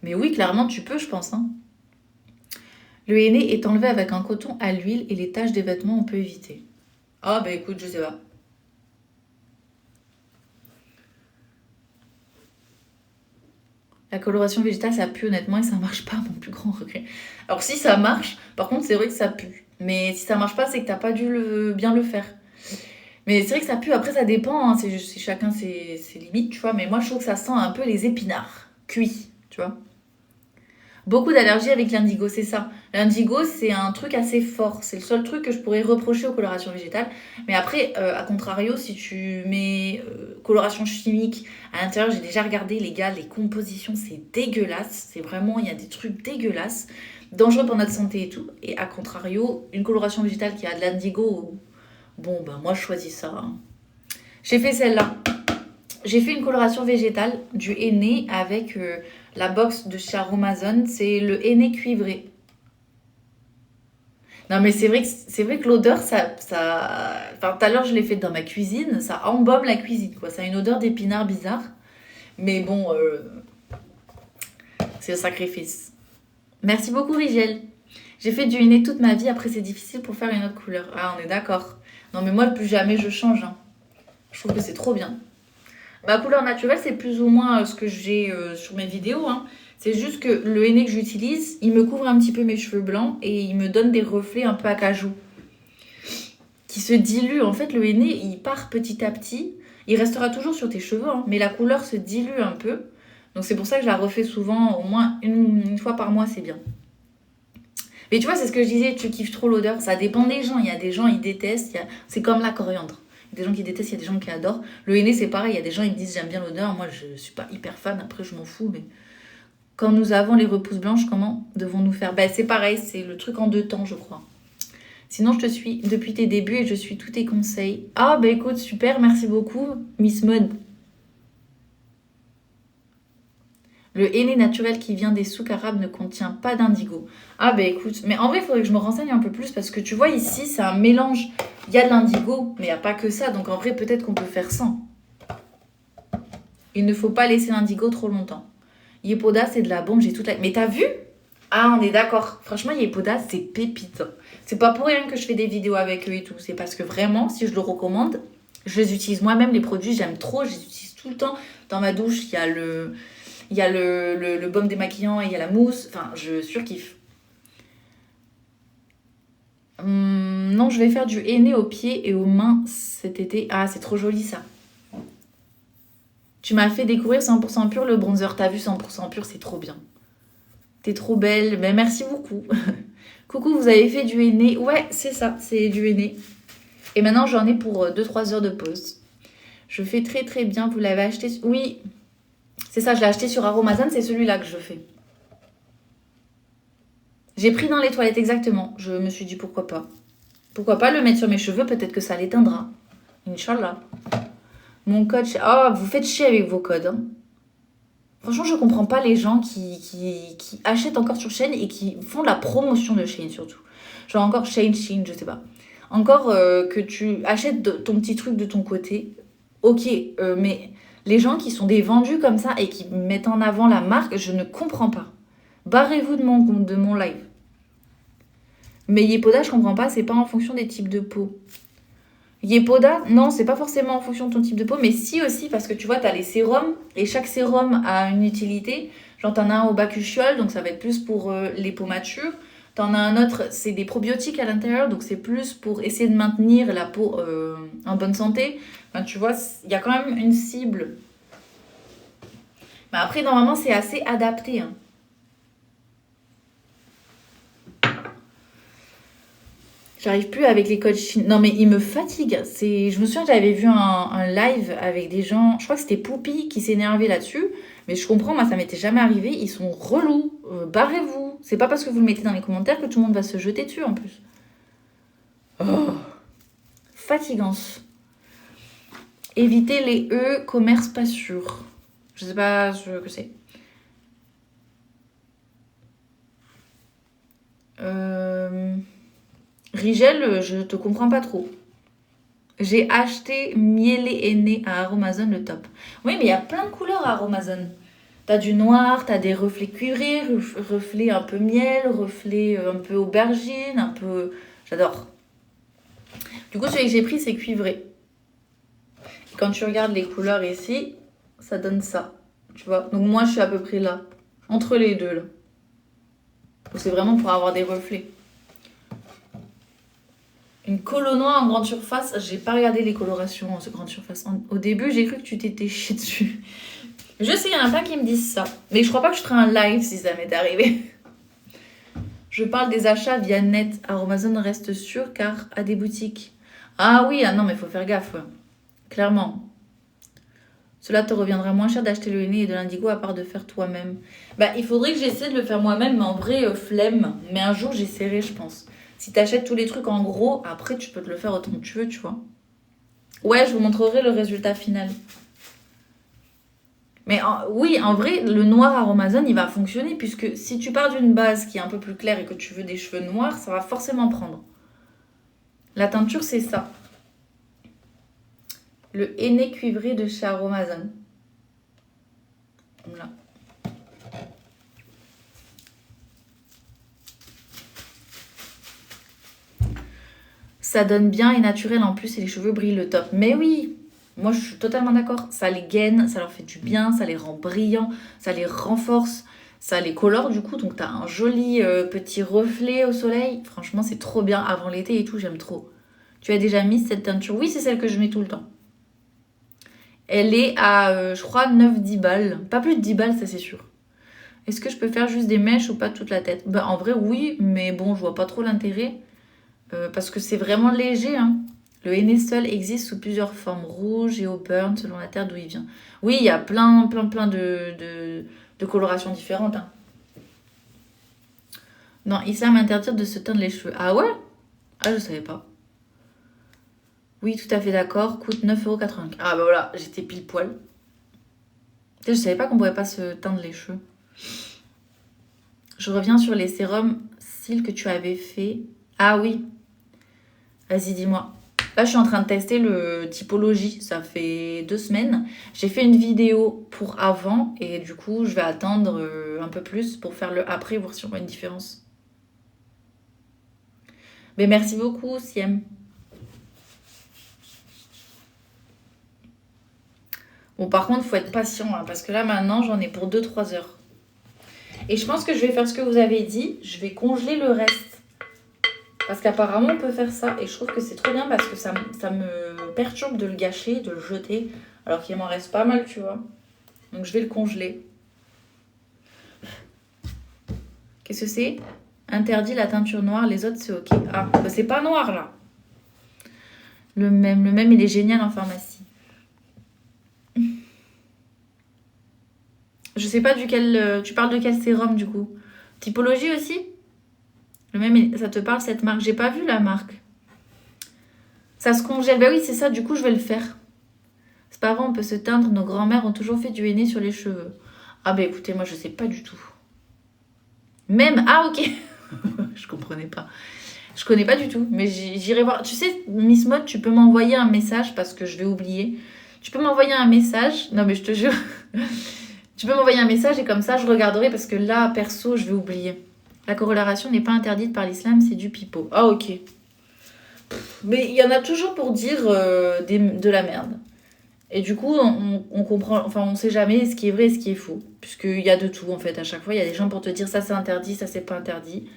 Mais oui, clairement, tu peux, je pense. Hein. Le henné est enlevé avec un coton à l'huile et les taches des vêtements, on peut éviter. Ah bah écoute, je sais pas. La coloration végétale, ça pue honnêtement et ça marche pas, mon plus grand regret. Alors si ça marche, par contre, c'est vrai que ça pue. Mais si ça marche pas, c'est que t'as pas dû bien le faire. Mais c'est vrai que ça pue, après ça dépend, hein, c'est chacun ses limites, tu vois. Mais moi je trouve que ça sent un peu les épinards cuits, tu vois. Beaucoup d'allergies avec l'indigo, c'est ça. L'indigo, c'est un truc assez fort. C'est le seul truc que je pourrais reprocher aux colorations végétales. Mais après, à contrario, si tu mets coloration chimique à l'intérieur, j'ai déjà regardé, les gars, les compositions, c'est dégueulasse. C'est vraiment, il y a des trucs dégueulasses, dangereux pour notre santé et tout. Et à contrario, une coloration végétale qui a de l'indigo, bon, ben moi, je choisis ça. Hein. J'ai fait celle-là. J'ai fait une coloration végétale du henné avec la box de chez Aromazone. C'est le henné cuivré. Non, mais c'est vrai que l'odeur, ça... Enfin, tout à l'heure, je l'ai fait dans ma cuisine. Ça embaume la cuisine, quoi. Ça a une odeur d'épinard bizarre. Mais bon, c'est le sacrifice. Merci beaucoup, Rigel. J'ai fait du henné toute ma vie. Après, c'est difficile pour faire une autre couleur. Ah, on est d'accord. Non, mais moi, plus jamais je change. Hein. Je trouve que c'est trop bien. Ma couleur naturelle, c'est plus ou moins ce que j'ai sur mes vidéos. Hein. C'est juste que le henné que j'utilise, il me couvre un petit peu mes cheveux blancs et il me donne des reflets un peu à cajou qui se diluent. En fait, le henné, il part petit à petit. Il restera toujours sur tes cheveux, hein, mais la couleur se dilue un peu. Donc c'est pour ça que je la refais souvent, au moins une fois par mois, c'est bien. Mais tu vois, c'est ce que je disais, tu kiffes trop l'odeur. Ça dépend des gens. Il y a des gens, ils détestent. C'est comme la coriandre. Il y a des gens qui détestent, il y a des gens qui adorent. Le henné, c'est pareil. Il y a des gens, ils me disent j'aime bien l'odeur. Moi, je suis pas hyper fan. Après, je m'en fous. Mais quand nous avons les repousses blanches, comment devons-nous faire? Ben, c'est pareil. C'est le truc en deux temps, je crois. Sinon, je te suis depuis tes débuts et je suis tous tes conseils. Ah, bah écoute, super. Merci beaucoup, Miss Mode. Le henné naturel qui vient des souks arabes ne contient pas d'indigo. Ah bah écoute, mais en vrai, il faudrait que je me renseigne un peu plus parce que tu vois ici, c'est un mélange. Il y a de l'indigo, mais il n'y a pas que ça. Donc en vrai, peut-être qu'on peut faire sans. Il ne faut pas laisser l'indigo trop longtemps. Yepoda, c'est de la bombe, j'ai toute la... Mais t'as vu? Ah, on est d'accord. Franchement, Yepoda, c'est pépite. C'est pas pour rien que je fais des vidéos avec eux et tout. C'est parce que vraiment, si je le recommande, je les utilise moi-même, les produits, j'aime trop. Je les utilise tout le temps. Dans ma douche, il y a le baume démaquillant et il y a la mousse. Enfin, je surkiffe. Non, je vais faire du henné aux pieds et aux mains cet été. Ah, c'est trop joli ça. Tu m'as fait découvrir 100% pur le bronzer. T'as vu 100% pur, c'est trop bien. T'es trop belle. Mais merci beaucoup. Coucou, vous avez fait du henné? Ouais, c'est ça, c'est du henné. Et maintenant, j'en ai pour 2-3 heures de pause. Je fais très très bien. Vous l'avez acheté? Oui, c'est ça, je l'ai acheté sur Aromazone. C'est celui-là que je fais. J'ai pris dans les toilettes, exactement. Je me suis dit pourquoi pas. Pourquoi pas le mettre sur mes cheveux, peut-être que ça l'éteindra. Inch'Allah. Mon code... Oh, vous faites chier avec vos codes. Hein. Franchement, je comprends pas les gens qui achètent encore sur Shein et qui font la promotion de Shein surtout. Genre encore Shein, je sais pas. Encore que tu achètes ton petit truc de ton côté. Ok, mais les gens qui sont des vendus comme ça et qui mettent en avant la marque, je ne comprends pas. Barrez-vous de mon live. Mais Yepoda, je comprends pas, c'est pas en fonction des types de peau. Yepoda, non, c'est pas forcément en fonction de ton type de peau, mais si aussi, parce que tu vois, t'as les sérums, et chaque sérum a une utilité. Genre, t'en as un au bacuchiol, donc ça va être plus pour les peaux matures. T'en as un autre, c'est des probiotiques à l'intérieur, donc c'est plus pour essayer de maintenir la peau en bonne santé. Enfin, tu vois, il y a quand même une cible. Mais après, normalement, c'est assez adapté. Hein. J'arrive plus avec les codes chinois. Non, mais ils me fatiguent. Je me souviens que j'avais vu un live avec des gens. Je crois que c'était Poupy qui s'énervait là-dessus. Mais je comprends, moi, ça m'était jamais arrivé. Ils sont relous. Barrez-vous. C'est pas parce que vous le mettez dans les commentaires que tout le monde va se jeter dessus en plus. Oh, fatigance. Évitez les commerce pas sûr. Je sais pas ce que c'est. Rigel, je te comprends pas trop. J'ai acheté Mielé Aîné à Aromazone, le top. Oui, mais il y a plein de couleurs à Aromazone. T'as du noir, t'as des reflets cuivrés, reflets un peu miel, reflets un peu aubergine, un peu... J'adore. Du coup, celui que j'ai pris, c'est cuivré. Quand tu regardes les couleurs ici, ça donne ça. Tu vois? Donc moi, je suis à peu près là. Entre les deux, là. C'est vraiment pour avoir des reflets. Une colo noire en grande surface. J'ai pas regardé les colorations en grande surface. Au début, j'ai cru que tu t'étais chié dessus. Je sais, il y en a plein qui me disent ça. Mais je crois pas que je ferai un live si ça m'est arrivé. Je parle des achats via net. Aromazone reste sûr car à des boutiques. Ah oui, ah non, mais il faut faire gaffe. Ouais. Clairement. Cela te reviendra moins cher d'acheter le henné et de l'indigo à part de faire toi-même. Bah, il faudrait que j'essaie de le faire moi-même, mais en vrai, flemme. Mais un jour, j'essaierai, je pense. Si t'achètes tous les trucs en gros, après, tu peux te le faire autant que tu veux, tu vois. Ouais, je vous montrerai le résultat final. Mais oui, en vrai, le noir Aromazone, il va fonctionner, puisque si tu pars d'une base qui est un peu plus claire et que tu veux des cheveux noirs, ça va forcément prendre. La teinture, c'est ça. Le henné cuivré de chez Aromazone. Voilà. Ça donne bien et naturel en plus et les cheveux brillent le top. Mais oui, moi je suis totalement d'accord. Ça les gaine, ça leur fait du bien, ça les rend brillants, ça les renforce, ça les colore du coup. Donc t'as un joli petit reflet au soleil. Franchement, c'est trop bien avant l'été et tout, j'aime trop. Tu as déjà mis cette teinture? Oui, c'est celle que je mets tout le temps. Elle est à, je crois, 9-10 balles. Pas plus de 10 balles, ça c'est sûr. Est-ce que je peux faire juste des mèches ou pas toute la tête? Bah en vrai, oui, mais bon, je vois pas trop l'intérêt. Parce que c'est vraiment léger. Hein. Le henné seul existe sous plusieurs formes, rouge et au burn, selon la terre d'où il vient. Oui, il y a plein de colorations différentes. Hein. Non, Issa m'interdire de se teindre les cheveux. Ah ouais? Ah, je savais pas. Oui, tout à fait d'accord. Coûte 9,95 €. Ah bah voilà, j'étais pile poil. Je savais pas qu'on pouvait pas se teindre les cheveux. Je reviens sur les sérums cils que tu avais fait. Ah oui. Vas-y, dis-moi. Là, je suis en train de tester le typologie. Ça fait 2 semaines. J'ai fait une vidéo pour avant et du coup, je vais attendre un peu plus pour faire le après, voir si on voit une différence. Mais merci beaucoup, Siem. Bon, par contre, il faut être patient hein, parce que là, maintenant, j'en ai pour 2-3 heures. Et je pense que je vais faire ce que vous avez dit. Je vais congeler le reste. Parce qu'apparemment, on peut faire ça. Et je trouve que c'est trop bien parce que ça me perturbe de le gâcher, de le jeter. Alors qu'il m'en reste pas mal, tu vois. Donc, je vais le congeler. Qu'est-ce que c'est? Interdit la teinture noire, les autres, c'est ok. Ah, bah c'est pas noir, là. Le même, il est génial en pharmacie. Je sais pas duquel... tu parles de quel sérum, du coup? Typologie aussi? Le même, ça te parle, cette marque? J'ai pas vu la marque. Ça se congèle. Bah oui, c'est ça. Du coup, je vais le faire. C'est pas vrai, on peut se teindre. Nos grands-mères ont toujours fait du henné sur les cheveux. Ah bah écoutez, moi, je sais pas du tout. Même... Ah, ok. Je comprenais pas. Je connais pas du tout. Mais j'irai voir. Tu sais, Miss Mode, tu peux m'envoyer un message parce que je vais oublier. Tu peux m'envoyer un message. Non, mais je te jure. Tu peux m'envoyer un message et comme ça, je regarderai parce que là, perso, je vais oublier. La coloration n'est pas interdite par l'islam, c'est du pipeau. Ah, ok. Mais il y en a toujours pour dire de la merde. Et du coup, on comprend, enfin, on sait jamais ce qui est vrai et ce qui est faux. Puisqu'il y a de tout, en fait. À chaque fois, il y a des gens pour te dire ça c'est interdit, ça c'est pas interdit.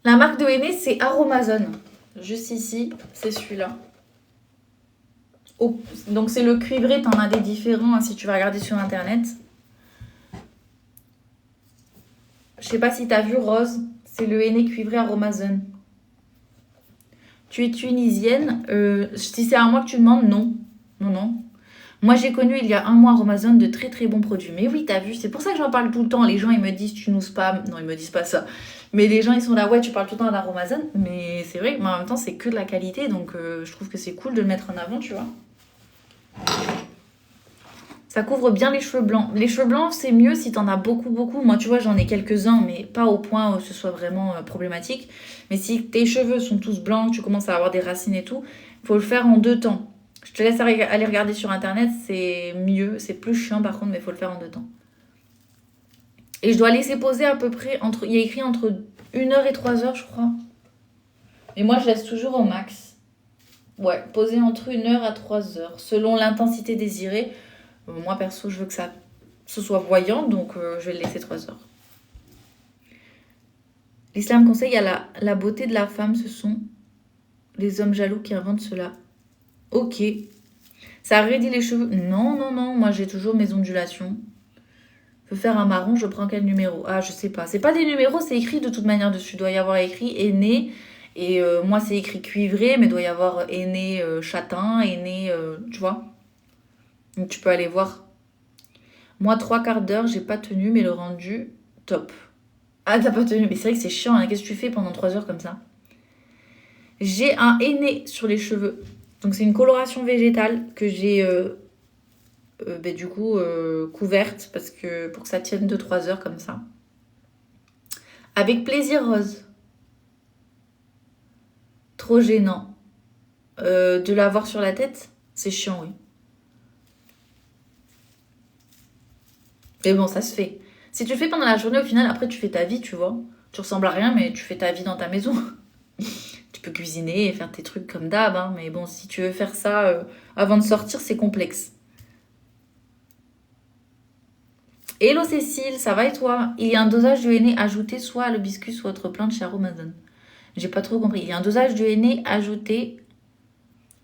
La marque de henné, c'est Aromazone. Juste ici, c'est celui-là. Oh, donc c'est le cuivré, t'en as des différents hein, si tu vas regarder sur internet. Je sais pas si t'as vu Rose, c'est le henné cuivré Aromazone. Tu es tunisienne si c'est à moi que tu demandes, non. Non. Moi j'ai connu il y a un mois Aromazone de très très bons produits. Mais oui, t'as vu, c'est pour ça que j'en parle tout le temps. Les gens ils me disent tu nous spams. Non, ils me disent pas ça. Mais les gens ils sont là, ouais, tu parles tout le temps d'Aromazone. Mais c'est vrai, mais en même temps c'est que de la qualité. Donc je trouve que c'est cool de le mettre en avant, tu vois. Ça couvre bien les cheveux blancs. Les cheveux blancs, c'est mieux si t'en as beaucoup, beaucoup. Moi, tu vois, j'en ai quelques-uns, mais pas au point où ce soit vraiment problématique. Mais si tes cheveux sont tous blancs, tu commences à avoir des racines et tout, il faut le faire en 2 temps. Je te laisse aller regarder sur Internet, c'est mieux. C'est plus chiant par contre, mais il faut le faire en 2 temps. Et je dois laisser poser à peu près, il y a écrit entre 1 heure et 3 heures, je crois. Et moi, je laisse toujours au max. Ouais, poser entre 1 heure à 3 heures, selon l'intensité désirée. Moi, perso, je veux que ce soit voyant, donc je vais le laisser 3 heures. L'islam conseille à la beauté de la femme, ce sont les hommes jaloux qui inventent cela. Ok. Ça raidit les cheveux. Non, non, non, moi j'ai toujours mes ondulations. Je veux faire un marron, je prends quel numéro? Ah, je sais pas. C'est pas des numéros, c'est écrit de toute manière dessus. Il doit y avoir écrit aîné. Et moi, c'est écrit cuivré, mais il doit y avoir aîné châtain, aîné, tu vois. Donc tu peux aller voir. Moi, 3/4 d'heure, j'ai pas tenu, mais le rendu, top. Ah, t'as pas tenu. Mais c'est vrai que c'est chiant, hein. Qu'est-ce que tu fais pendant 3 heures comme ça? J'ai un aîné sur les cheveux. Donc c'est une coloration végétale que j'ai du coup couverte pour que ça tienne 2-3 heures comme ça. Avec plaisir rose. Trop gênant. De l'avoir sur la tête, c'est chiant, oui. Mais bon, ça se fait. Si tu le fais pendant la journée, au final, après tu fais ta vie, tu vois. Tu ressembles à rien, mais tu fais ta vie dans ta maison. Tu peux cuisiner et faire tes trucs comme d'hab, hein. Mais bon, si tu veux faire ça avant de sortir, c'est complexe. Hello Cécile, ça va et toi? Il y a un dosage du henné ajouté soit à l'hibiscus, soit autre plante chez Aromazone. J'ai pas trop compris. Il y a un dosage du henné ajouté.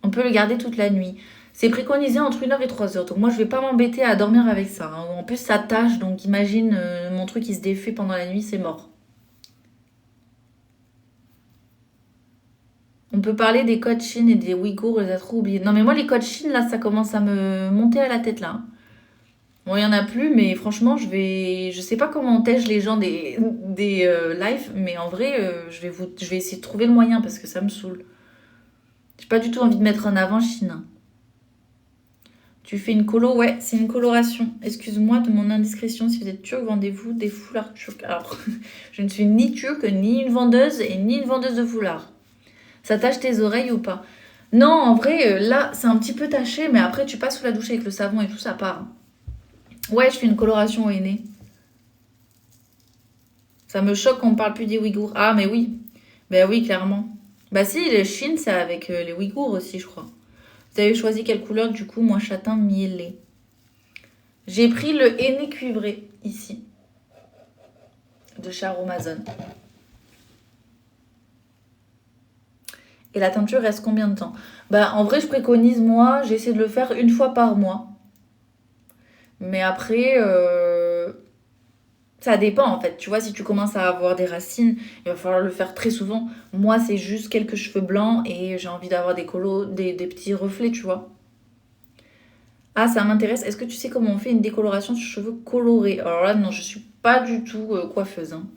On peut le garder toute la nuit. C'est préconisé entre 1 heure et 3 heures. Donc moi, je vais pas m'embêter à dormir avec ça, hein. En plus, ça tâche. Donc imagine, mon truc, il se défait pendant la nuit, c'est mort. On peut parler des codes Chine et des Ouïghours, on les a trop oubliés. Non, mais moi, les codes Chine, là, ça commence à me monter à la tête, là, hein. Bon, il y en a plus, mais franchement, je sais pas comment on tège les gens des lives, mais en vrai, je vais essayer de trouver le moyen parce que ça me saoule. J'ai pas du tout envie de mettre en avant Chine. Tu fais une colo? Ouais, c'est une coloration. Excuse-moi de mon indiscrétion. Si vous êtes turc, vendez-vous des foulards turcs. Alors, je ne suis ni turque, ni une vendeuse, et ni une vendeuse de foulards. Ça tâche tes oreilles ou pas? Non, en vrai, là, c'est un petit peu taché, mais après, tu passes sous la douche avec le savon et tout, ça part. Ouais, je fais une coloration au henné. Ça me choque qu'on ne parle plus des Ouïghours. Ah, mais oui. Ben oui, clairement. Bah si, le Chine, c'est avec les Ouïghours aussi, je crois. Vous avez choisi quelle couleur, du coup? Moi, châtain mielé. J'ai pris le henné cuivré, ici. De chez Aromazone. Et la teinture reste combien de temps? Bah, en vrai, je préconise, moi, j'essaie de le faire 1 fois par mois. Mais après, ça dépend en fait. Tu vois, si tu commences à avoir des racines, il va falloir le faire très souvent. Moi, c'est juste quelques cheveux blancs et j'ai envie d'avoir des petits reflets, tu vois. Ah, ça m'intéresse. Est-ce que tu sais comment on fait une décoloration sur cheveux colorés? Alors là, non, je suis pas du tout coiffeuse, hein.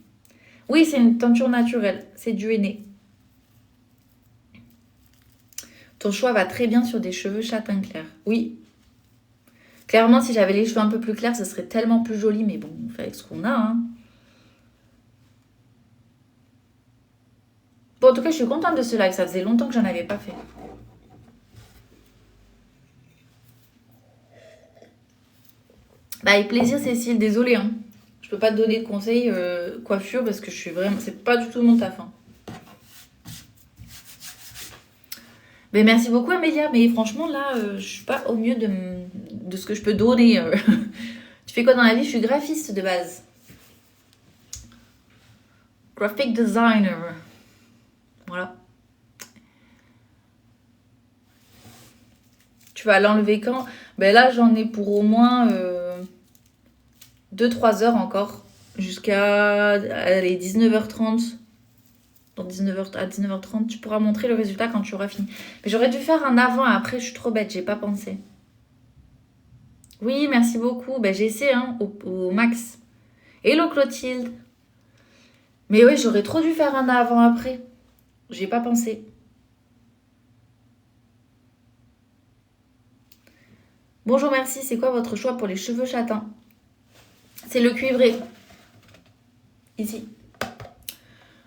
Oui, c'est une teinture naturelle. C'est du henné. Ton choix va très bien sur des cheveux châtain clair. Oui. Clairement, si j'avais les cheveux un peu plus clairs, ce serait tellement plus joli. Mais bon, on fait avec ce qu'on a, hein. Bon, en tout cas, je suis contente de ce live. Ça faisait longtemps que j'en avais pas fait. Bah, avec plaisir, Cécile. Désolée, hein. Je peux pas te donner de conseils coiffure parce que je suis vraiment... C'est pas du tout mon taf, hein. Mais merci beaucoup, Amélia. Mais franchement, là, je suis pas au mieux de ce que je peux donner. Tu fais quoi dans la vie? Je suis graphiste de base. Graphic designer. Voilà. Tu vas l'enlever quand? Ben là, j'en ai pour au moins 2-3 heures encore. Jusqu'à 19h30. Donc à 19h30, tu pourras montrer le résultat quand tu auras fini. Mais j'aurais dû faire un avant et après, je suis trop bête, j'ai pas pensé. Oui, merci beaucoup. Ben, j'ai essayé, hein, au max. Hello Clotilde. Mais oui, j'aurais trop dû faire un avant après. J'ai pas pensé. Bonjour, merci. C'est quoi votre choix pour les cheveux châtains? C'est le cuivré. Ici.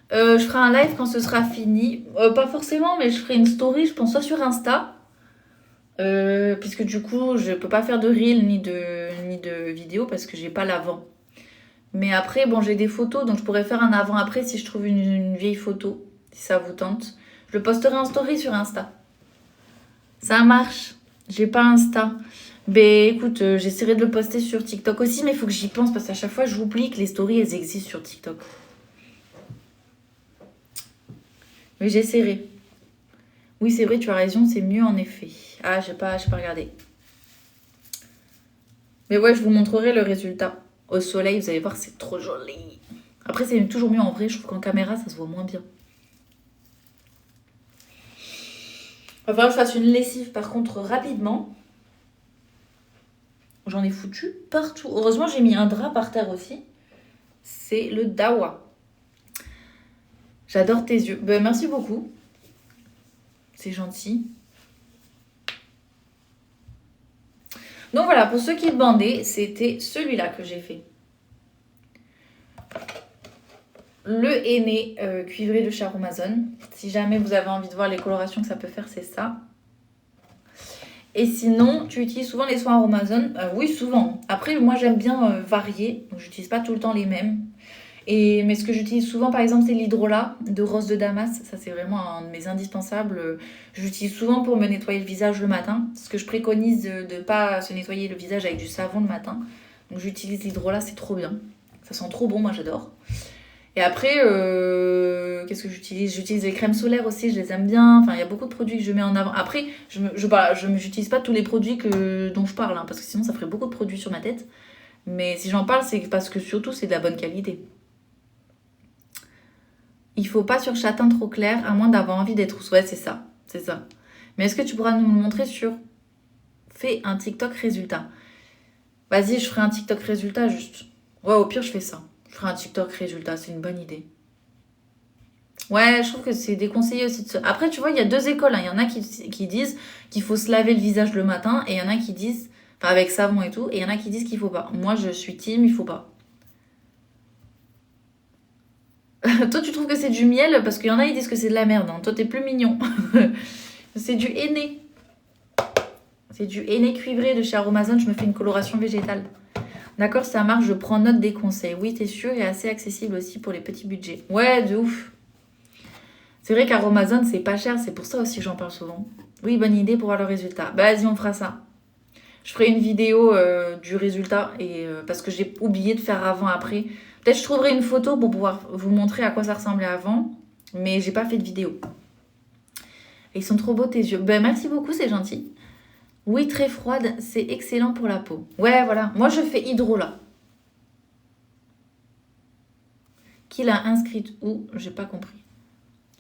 Je ferai un live quand ce sera fini. Pas forcément, mais je ferai une story, je pense, soit sur Insta. Puisque du coup, je peux pas faire de reel ni de vidéo parce que j'ai pas l'avant. Mais après, bon, j'ai des photos, donc je pourrais faire un avant-après si je trouve une vieille photo, si ça vous tente. Je le posterai en story sur Insta. Ça marche. J'ai pas Insta. Ben écoute, j'essaierai de le poster sur TikTok aussi, mais il faut que j'y pense parce qu'à chaque fois, j'oublie que les stories, elles existent sur TikTok. Mais j'essaierai. Oui, c'est vrai, tu as raison, c'est mieux en effet. Ah, j'ai pas regardé. Mais ouais, je vous montrerai le résultat. Au soleil, vous allez voir, c'est trop joli. Après, c'est toujours mieux en vrai. Je trouve qu'en caméra, ça se voit moins bien. Il va falloir que je fasse une lessive, par contre, rapidement. J'en ai foutu partout. Heureusement, j'ai mis un drap par terre aussi. C'est le Dawa. J'adore tes yeux. Ben, merci beaucoup. C'est gentil. Donc voilà, pour ceux qui demandaient, c'était celui-là que j'ai fait. Le henné cuivré de Char Amazon. Si jamais vous avez envie de voir les colorations que ça peut faire, c'est ça. Et sinon, tu utilises souvent les soins Amazon? Oui, souvent. Après, moi, j'aime bien varier. Donc, j'utilise pas tout le temps les mêmes. Mais ce que j'utilise souvent, par exemple, c'est l'hydrolat de Rose de Damas. Ça, c'est vraiment un de mes indispensables. J'utilise souvent pour me nettoyer le visage le matin. Parce que je préconise de ne pas se nettoyer le visage avec du savon le matin. Donc, j'utilise l'hydrolat, c'est trop bien. Ça sent trop bon, moi, j'adore. Et après, qu'est-ce que j'utilise? J'utilise les crèmes solaires aussi, je les aime bien. Enfin, il y a beaucoup de produits que je mets en avant. Après, je n'utilise pas tous les produits dont je parle, hein, parce que sinon, ça ferait beaucoup de produits sur ma tête. Mais si j'en parle, c'est parce que surtout, c'est de la bonne qualité. Il faut pas sur châtain trop clair, à moins d'avoir envie d'être rousse. Ouais, c'est ça. Mais est-ce que tu pourras nous le montrer sur fais un TikTok résultat? Vas-y, je ferai un TikTok résultat juste. Ouais, au pire, je fais ça. Je ferai un TikTok résultat, c'est une bonne idée. Ouais, je trouve que c'est déconseillé aussi de se... Après, tu vois, il y a deux écoles. Hein. Il y en a qui disent qu'il faut se laver le visage le matin, et il y en a qui disent... Enfin, avec savon et tout, et il y en a qui disent qu'il faut pas. Moi, je suis team, il faut pas. Toi, tu trouves que c'est du miel? Parce qu'il y en a, ils disent que c'est de la merde. Hein. Toi, t'es plus mignon. C'est du henné. C'est du henné cuivré de chez Aromazone. Je me fais une coloration végétale. D'accord, ça marche. Je prends note des conseils. Oui, t'es sûr, et assez accessible aussi pour les petits budgets. Ouais, de ouf. C'est vrai qu'Aromazone, c'est pas cher. C'est pour ça aussi que j'en parle souvent. Oui, bonne idée pour voir le résultat. Bah, vas-y, on fera ça. Je ferai une vidéo du résultat parce que j'ai oublié de faire avant-après. Peut-être je trouverai une photo pour pouvoir vous montrer à quoi ça ressemblait avant. Mais j'ai pas fait de vidéo. Et ils sont trop beaux tes yeux. Ben, merci beaucoup, c'est gentil. Oui, très froide, c'est excellent pour la peau. Ouais, voilà. Moi, je fais hydrolat. Qui l'a inscrite où? J'ai pas compris.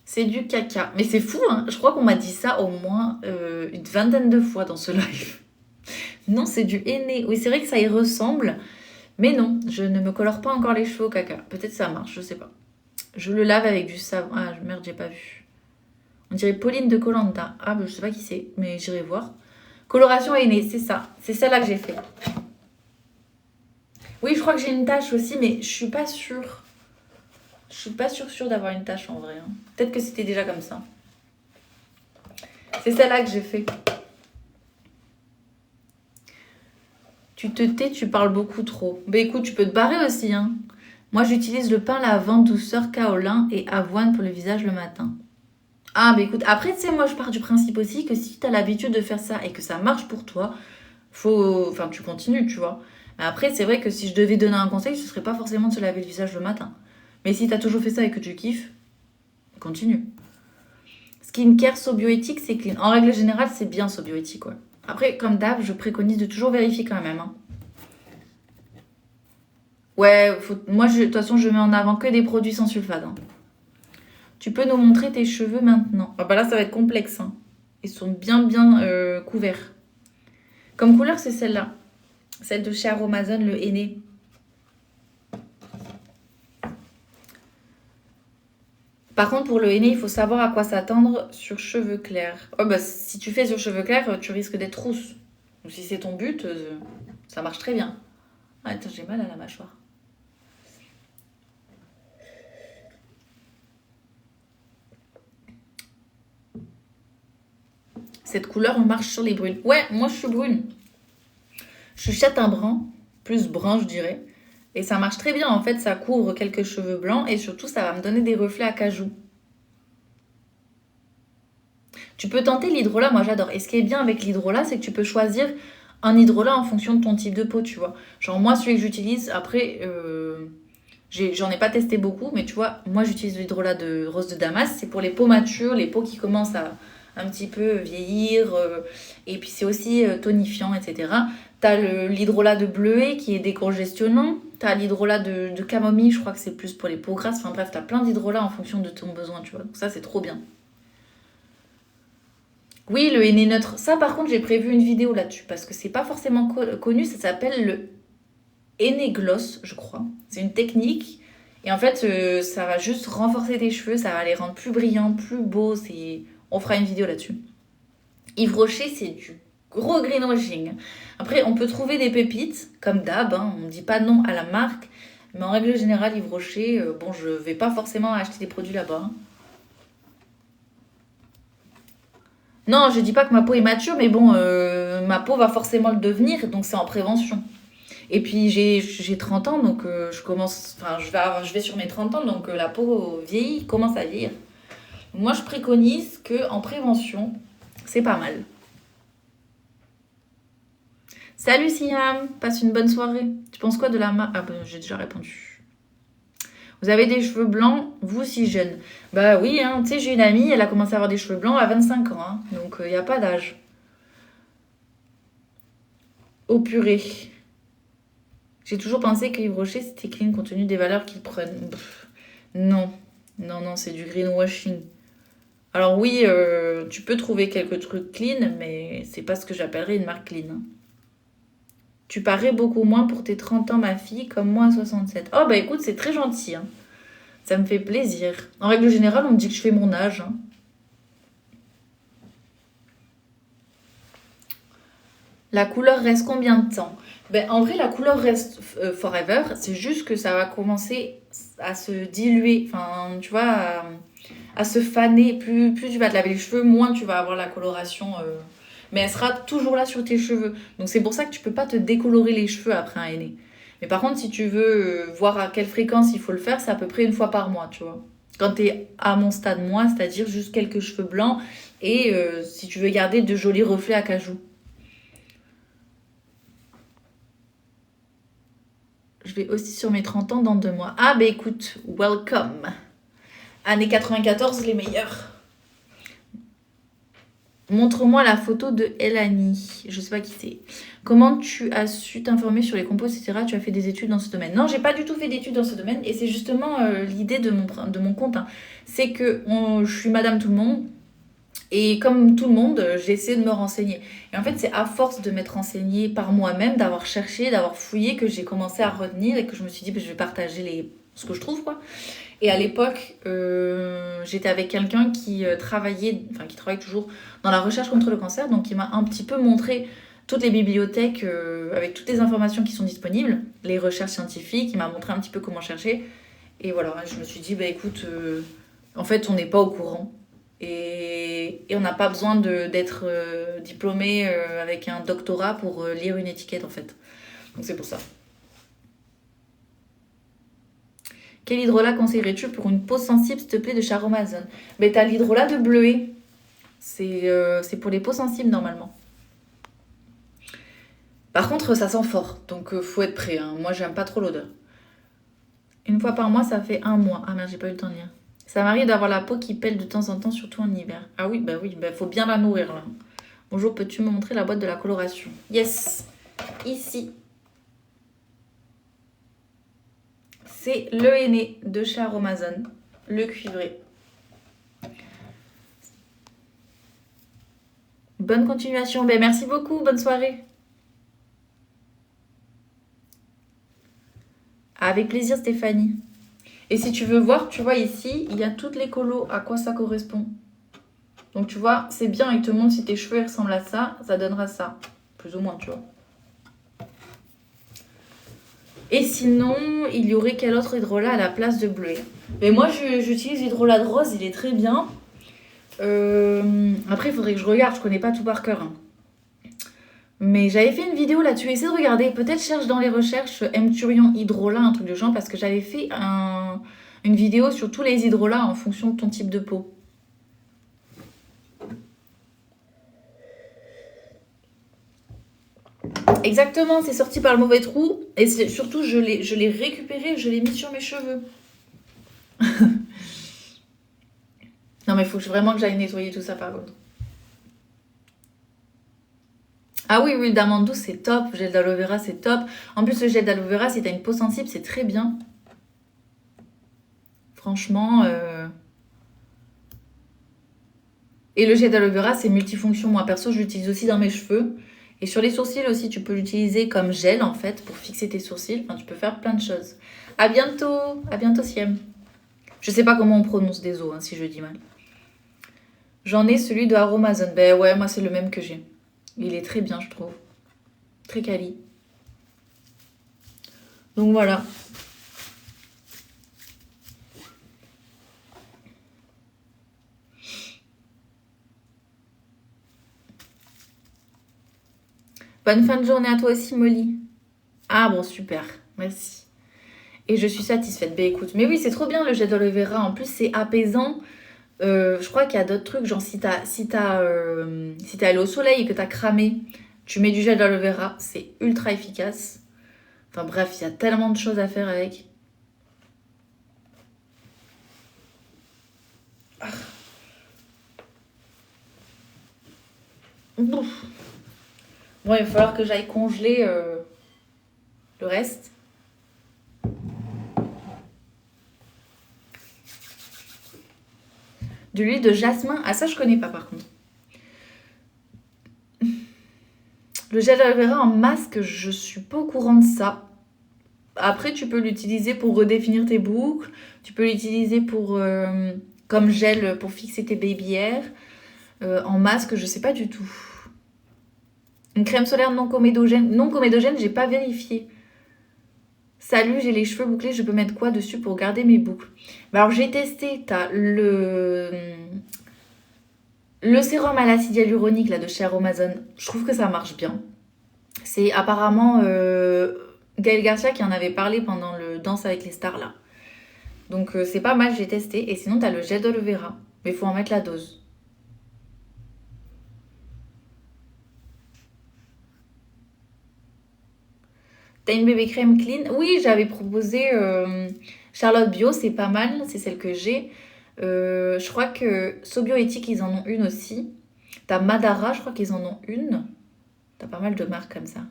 C'est du caca. Mais c'est fou, hein. Je crois qu'on m'a dit ça au moins une vingtaine de fois dans ce live. Non, c'est du henné. Oui, c'est vrai que ça y ressemble. Mais non, je ne me colore pas encore les cheveux au caca. Peut-être ça marche, je sais pas. Je le lave avec du savon. Ah, merde, j'ai pas vu. On dirait Pauline de koh. Ah, bah, je sais pas qui c'est, mais j'irai voir. Coloration henné, c'est ça. C'est celle-là que j'ai fait. Oui, je crois que j'ai une tache aussi, mais je suis pas sûre. Je suis pas sûre d'avoir une tache en vrai. Hein. Peut-être que c'était déjà comme ça. C'est celle-là que j'ai fait. Tu te tais, tu parles beaucoup trop. Bah écoute, tu peux te barrer aussi. Hein. Moi, j'utilise le pain lavande douceur kaolin et avoine pour le visage le matin. Ah, bah écoute, après, tu sais, moi, je pars du principe aussi que si tu as l'habitude de faire ça et que ça marche pour toi, enfin, tu continues, tu vois. Mais après, c'est vrai que si je devais donner un conseil, ce serait pas forcément de se laver le visage le matin. Mais si tu as toujours fait ça et que tu kiffes, continue. Skincare sobioéthique, c'est clean. En règle générale, c'est bien sobioéthique, ouais. Après, comme d'hab, je préconise de toujours vérifier quand même. Hein. Ouais, moi, de toute façon, je mets en avant que des produits sans sulfate. Hein. Tu peux nous montrer tes cheveux maintenant. Ah bah là, ça va être complexe. Hein. Ils sont bien couverts. Comme couleur, c'est celle-là. Celle de chez Aromazone, le henné. Par contre, pour le henné, il faut savoir à quoi s'attendre sur cheveux clairs. Oh bah, si tu fais sur cheveux clairs, tu risques d'être rousse. Donc si c'est ton but, ça marche très bien. Ah, attends, j'ai mal à la mâchoire. Cette couleur marche sur les brunes. Ouais, moi je suis brune. Je suis châtain brun, plus brun je dirais. Et ça marche très bien en fait, ça couvre quelques cheveux blancs et surtout ça va me donner des reflets à cajou. Tu peux tenter l'hydrolat, moi j'adore. Et ce qui est bien avec l'hydrolat, c'est que tu peux choisir un hydrolat en fonction de ton type de peau, tu vois. Genre moi celui que j'utilise, après j'en ai pas testé beaucoup, mais tu vois, moi j'utilise l'hydrolat de rose de Damas, c'est pour les peaux matures, les peaux qui commencent à un petit peu vieillir, et puis c'est aussi tonifiant, etc. T'as l'hydrolat de bleuet qui est décongestionnant, t'as l'hydrolat de camomille, je crois que c'est plus pour les peaux grasses, enfin bref, t'as plein d'hydrolats en fonction de ton besoin, tu vois. Donc ça c'est trop bien. Oui, le henné neutre. Ça, par contre, j'ai prévu une vidéo là-dessus parce que c'est pas forcément connu. Ça s'appelle le henné gloss, je crois. C'est une technique. Et en fait, ça va juste renforcer tes cheveux. Ça va les rendre plus brillants, plus beaux. On fera une vidéo là-dessus. Yves Rocher, c'est du gros greenwashing. Après, on peut trouver des pépites, comme d'hab. Hein. On ne dit pas non à la marque. Mais en règle générale, Yves Rocher, bon, je vais pas forcément acheter des produits là-bas. Hein. Non, je dis pas que ma peau est mature, mais bon, ma peau va forcément le devenir, donc c'est en prévention. Et puis j'ai 30 ans, donc je vais sur mes 30 ans, donc la peau vieillit, commence à vieillir. Moi, je préconise que en prévention, c'est pas mal. Salut Siam, passe une bonne soirée. Tu penses quoi de la marque? Ah ben, j'ai déjà répondu. Vous avez des cheveux blancs, vous si jeune. Bah oui, hein, tu sais, j'ai une amie, elle a commencé à avoir des cheveux blancs à 25 ans, hein, donc il n'y a pas d'âge. Au purée. J'ai toujours pensé que Yves Rocher, c'était clean compte tenu des valeurs qu'ils prennent. Pff, non, non, c'est du greenwashing. Alors oui, tu peux trouver quelques trucs clean, mais c'est pas ce que j'appellerais une marque clean. Hein. Tu parais beaucoup moins pour tes 30 ans, ma fille, comme moi à 67. Oh bah écoute, c'est très gentil. Hein. Ça me fait plaisir. En règle générale, on me dit que je fais mon âge. Hein. La couleur reste combien de temps? Ben, en vrai, la couleur reste forever. C'est juste que ça va commencer à se diluer. Enfin, tu vois, à se faner. Plus tu vas te laver les cheveux, moins tu vas avoir la coloration. Mais elle sera toujours là sur tes cheveux. Donc c'est pour ça que tu peux pas te décolorer les cheveux après un henné. Mais par contre, si tu veux voir à quelle fréquence il faut le faire, c'est à peu près une fois par mois, tu vois. Quand tu es à mon stade, moi, c'est-à-dire juste quelques cheveux blancs et si tu veux garder de jolis reflets à cajou. Je vais aussi sur mes 30 ans dans 2 mois. Ah bah écoute, welcome. Années 94, les meilleurs. Montre-moi la photo de Elani. Je sais pas qui c'est. Comment tu as su t'informer sur les compos, etc. Tu as fait des études dans ce domaine? Non, j'ai pas du tout fait d'études dans ce domaine. Et c'est justement l'idée de mon compte. Hein. C'est que je suis madame tout le monde. Et comme tout le monde, j'ai essayé de me renseigner. Et en fait, c'est à force de m'être renseignée par moi-même, d'avoir cherché, d'avoir fouillé, que j'ai commencé à retenir et que je me suis dit, bah, je vais partager ce que je trouve, quoi. Et à l'époque, j'étais avec quelqu'un qui qui travaille toujours dans la recherche contre le cancer, donc il m'a un petit peu montré toutes les bibliothèques avec toutes les informations qui sont disponibles, les recherches scientifiques, il m'a montré un petit peu comment chercher. Et voilà, je me suis dit, bah écoute, en fait, on n'est pas au courant. Et on n'a pas besoin d'être diplômé avec un doctorat pour lire une étiquette, en fait. Donc c'est pour ça. Quel hydrolat conseillerais-tu pour une peau sensible, s'il te plaît, de Charomazone? Mais t'as l'hydrolat de bleuet. C'est pour les peaux sensibles, normalement. Par contre, ça sent fort. Donc, faut être prêt. Hein. Moi, j'aime pas trop l'odeur. Une fois par mois, ça fait 1 mois. Ah merde, j'ai pas eu le temps de lire. Ça m'arrive d'avoir la peau qui pèle de temps en temps, surtout en hiver. Ah oui, faut bien la nourrir, là. Bonjour, peux-tu me montrer la boîte de la coloration? Yes. Ici. C'est le henné de chez Aromazone, le cuivré. Bonne continuation. Ben, merci beaucoup. Bonne soirée. Avec plaisir, Stéphanie. Et si tu veux voir, tu vois ici, il y a toutes les colos, à quoi ça correspond. Donc tu vois, c'est bien, il te montre si tes cheveux ressemblent à ça, ça donnera ça. plus ou moins, tu vois. Et sinon, il y aurait quel autre hydrolat à la place de bleuet? Mais moi, j'utilise l'hydrolat de rose, il est très bien. Après, il faudrait que je regarde, je connais pas tout par cœur. Hein. Mais j'avais fait une vidéo là-dessus, essayez de regarder. Peut-être cherche dans les recherches M-Turion hydrolat, un truc de genre, parce que j'avais fait une vidéo sur tous les hydrolats en fonction de ton type de peau. Exactement, c'est sorti par le mauvais trou. Et surtout, je l'ai récupéré, je l'ai mis sur mes cheveux. Non, mais il faut vraiment que j'aille nettoyer tout ça par contre. Ah oui, huile d'amande douce, c'est top. Gel d'aloe vera, c'est top. En plus, le gel d'aloe vera, si t'as une peau sensible, c'est très bien. Franchement. Et le gel d'aloe vera, c'est multifonction. Moi, perso, je l'utilise aussi dans mes cheveux. Et sur les sourcils aussi, tu peux l'utiliser comme gel, en fait, pour fixer tes sourcils. Enfin, tu peux faire plein de choses. À bientôt, Siem. Je sais pas comment on prononce, désolé, hein, si je dis mal. J'en ai celui de Aromazone. Ben ouais, moi, c'est le même que j'ai. Il est très bien, je trouve. Très quali. Donc voilà. Bonne fin de journée à toi aussi, Molly. Ah bon, super. Merci. Et je suis satisfaite. Ben écoute, mais oui, c'est trop bien le gel d'aloe vera. En plus, c'est apaisant. Je crois qu'il y a d'autres trucs, genre si t'es allé au soleil et que t'as cramé, tu mets du gel d'aloe vera, c'est ultra efficace. Enfin bref, il y a tellement de choses à faire avec. Bon, il va falloir que j'aille congeler le reste. De l'huile de jasmin. Ah, ça, je connais pas par contre. Le gel d'aloe vera en masque, je suis pas au courant de ça. Après, tu peux l'utiliser pour redéfinir tes boucles. Tu peux l'utiliser pour comme gel pour fixer tes baby hairs. En masque, je sais pas du tout. Une crème solaire non comédogène. Non comédogène, j'ai pas vérifié. Salut, j'ai les cheveux bouclés, je peux mettre quoi dessus pour garder mes boucles? Bah alors j'ai testé, t'as le sérum à l'acide hyaluronique là, de chez Aromazone. Je trouve que ça marche bien. C'est apparemment Gaël Garcia qui en avait parlé pendant le Danse avec les stars là. Donc c'est pas mal, j'ai testé. Et sinon t'as le gel d'aloe vera. Mais il faut en mettre la dose. T'as une bébé crème clean? Oui, j'avais proposé Charlotte Bio, c'est pas mal, c'est celle que j'ai. Je crois que Sobioéthique, ils en ont une aussi. T'as Madara, je crois qu'ils en ont une. T'as pas mal de marques comme ça.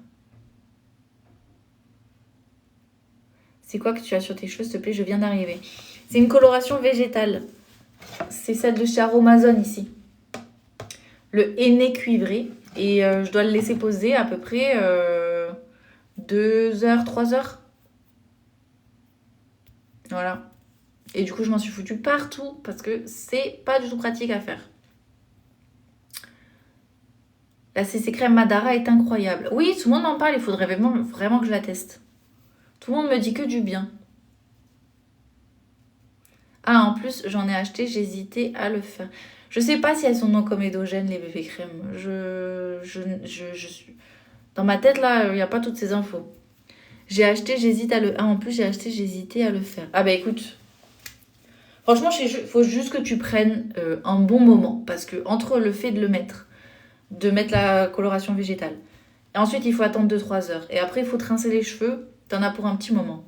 C'est quoi que tu as sur tes cheveux, s'il te plaît? Je viens d'arriver. C'est une coloration végétale. C'est celle de chez Aromazone ici. Le henné cuivré. Et je dois le laisser poser à peu près 2 heures, 3 heures. Voilà. Et du coup, je m'en suis foutue partout parce que c'est pas du tout pratique à faire. La CC crème Madara est incroyable. Oui, tout le monde en parle, il faudrait vraiment que je la teste. Tout le monde me dit que du bien. Ah, en plus, j'en ai acheté, j'hésitais à le faire. Je sais pas si elles sont non comédogènes, les bébés crèmes. Je suis... Dans ma tête, là, il n'y a pas toutes ces infos. J'ai acheté, j'hésite à le... Ah, en plus, j'ai acheté, j'hésitais à le faire. Ah bah écoute... Franchement, il faut juste que tu prennes un bon moment. Parce que entre le fait de mettre la coloration végétale, et ensuite, il faut attendre 2-3 heures. Et après, il faut te rincer les cheveux. T'en as pour un petit moment.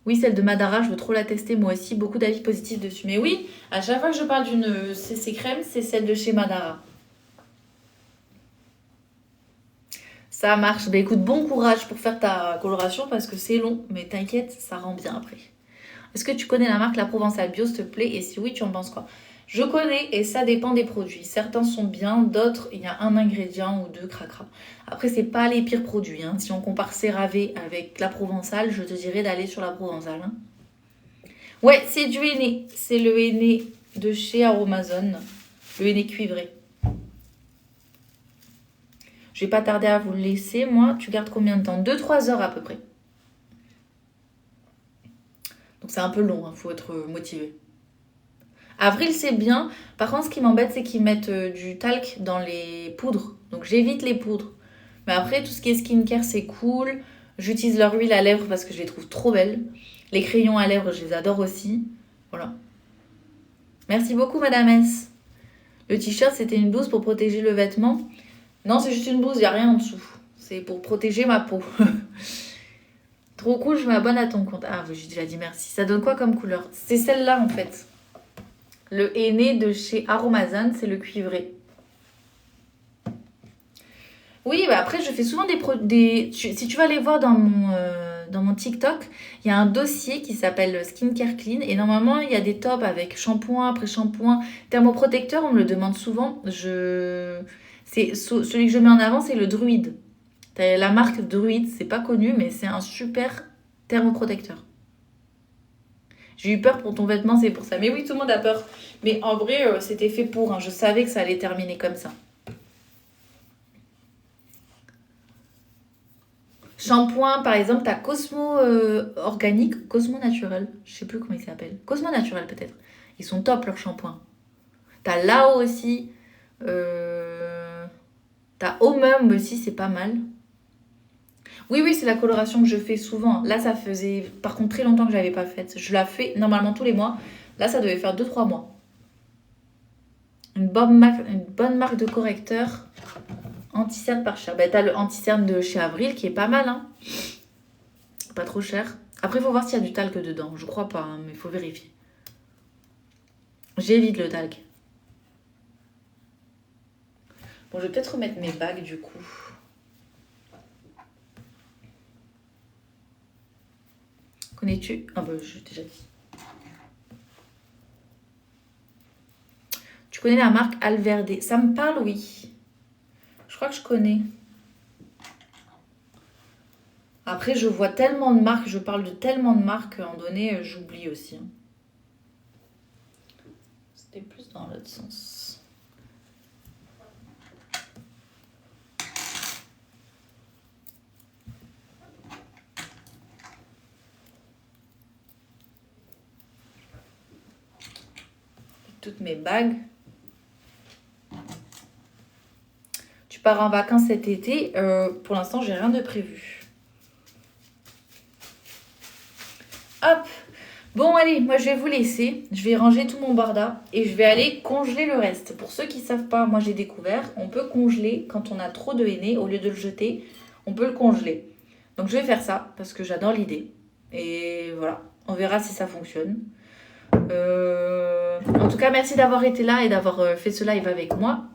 Oui, celle de Madara, je veux trop la tester. Moi aussi, beaucoup d'avis positifs dessus. Mais oui, à chaque fois que je parle d'une CC crème, c'est celle de chez Madara. Ça marche. Bah écoute, bon courage pour faire ta coloration parce que c'est long. Mais t'inquiète, ça rend bien après. Est-ce que tu connais la marque La Provençale Bio, s'il te plaît? Et si oui, tu en penses quoi? Je connais et ça dépend des produits. Certains sont bien, d'autres, il y a un ingrédient ou deux cracra. Après, c'est pas les pires produits. Hein. Si on compare CeraVe avec La Provençale, je te dirais d'aller sur La Provençale. Hein. Ouais, c'est du henné. C'est le henné de chez Aromazone. Le henné cuivré. Je vais pas tarder à vous le laisser, moi. Tu gardes combien de temps? 2-3 heures à peu près. Donc c'est un peu long, il faut être motivé. Avril, c'est bien. Par contre, ce qui m'embête, c'est qu'ils mettent du talc dans les poudres. Donc j'évite les poudres. Mais après, tout ce qui est skincare, c'est cool. J'utilise leur huile à lèvres parce que je les trouve trop belles. Les crayons à lèvres, je les adore aussi. Voilà. Merci beaucoup, Madame S. Le t-shirt, c'était une blouse pour protéger le vêtement. Non, c'est juste une blouse, il n'y a rien en dessous. C'est pour protéger ma peau. Trop cool, je m'abonne à ton compte. Ah, j'ai déjà dit merci. Ça donne quoi comme couleur? C'est celle-là, en fait. Le henné de chez Aromazone, c'est le cuivré. Oui, bah après, je fais souvent si tu vas aller voir dans mon TikTok, il y a un dossier qui s'appelle Skincare Clean. Et normalement, il y a des tops avec shampoing, après shampoing, thermoprotecteur. On me le demande souvent. Celui que je mets en avant, c'est le Druide. T'as la marque Druide, c'est pas connu, mais c'est un super thermoprotecteur. J'ai eu peur pour ton vêtement, c'est pour ça. Mais oui, tout le monde a peur. Mais en vrai, c'était fait pour. Hein. Je savais que ça allait terminer comme ça. Shampoing, par exemple, t'as Cosmo organique, Cosmo naturel. Je sais plus comment il s'appelle. Cosmo naturel, peut-être. Ils sont top, leurs shampoings. T'as Lao aussi. T'as Omum aussi, c'est pas mal. Oui, c'est la coloration que je fais souvent. Là, ça faisait par contre très longtemps que je l'avais pas faite. Je la fais normalement tous les mois. Là, ça devait faire 2-3 mois. Une bonne marque de correcteur anti-cerne par cher. Bah, t'as le anti-cerne de chez Avril qui est pas mal. Hein. Pas trop cher. Après, il faut voir s'il y a du talc dedans. Je crois pas, hein, mais il faut vérifier. J'évite le talc. Bon, je vais peut-être remettre mes bagues du coup. Connais-tu? Ah bah, je l'ai déjà dit. Tu connais la marque Alverde? Ça me parle, oui. Je crois que je connais. Après, je vois tellement de marques, je parle de tellement de marques, à un moment donné, j'oublie aussi. C'était plus dans l'autre sens. Toutes mes bagues. Tu pars en vacances cet été? Pour l'instant, j'ai rien de prévu. Hop. Bon, allez, moi je vais vous laisser. Je vais ranger tout mon barda et je vais aller congeler le reste. Pour ceux qui ne savent pas, moi j'ai découvert, on peut congeler quand on a trop de henné. Au lieu de le jeter, on peut le congeler. Donc je vais faire ça parce que j'adore l'idée. Et voilà, on verra si ça fonctionne. En tout cas, merci d'avoir été là et d'avoir fait ce live avec moi.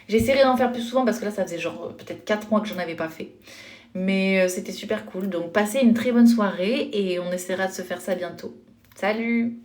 J'essaierai d'en faire plus souvent parce que là, ça faisait genre peut-être 4 mois que j'en avais pas fait. Mais c'était super cool. Donc, passez une très bonne soirée et on essaiera de se faire ça bientôt. Salut!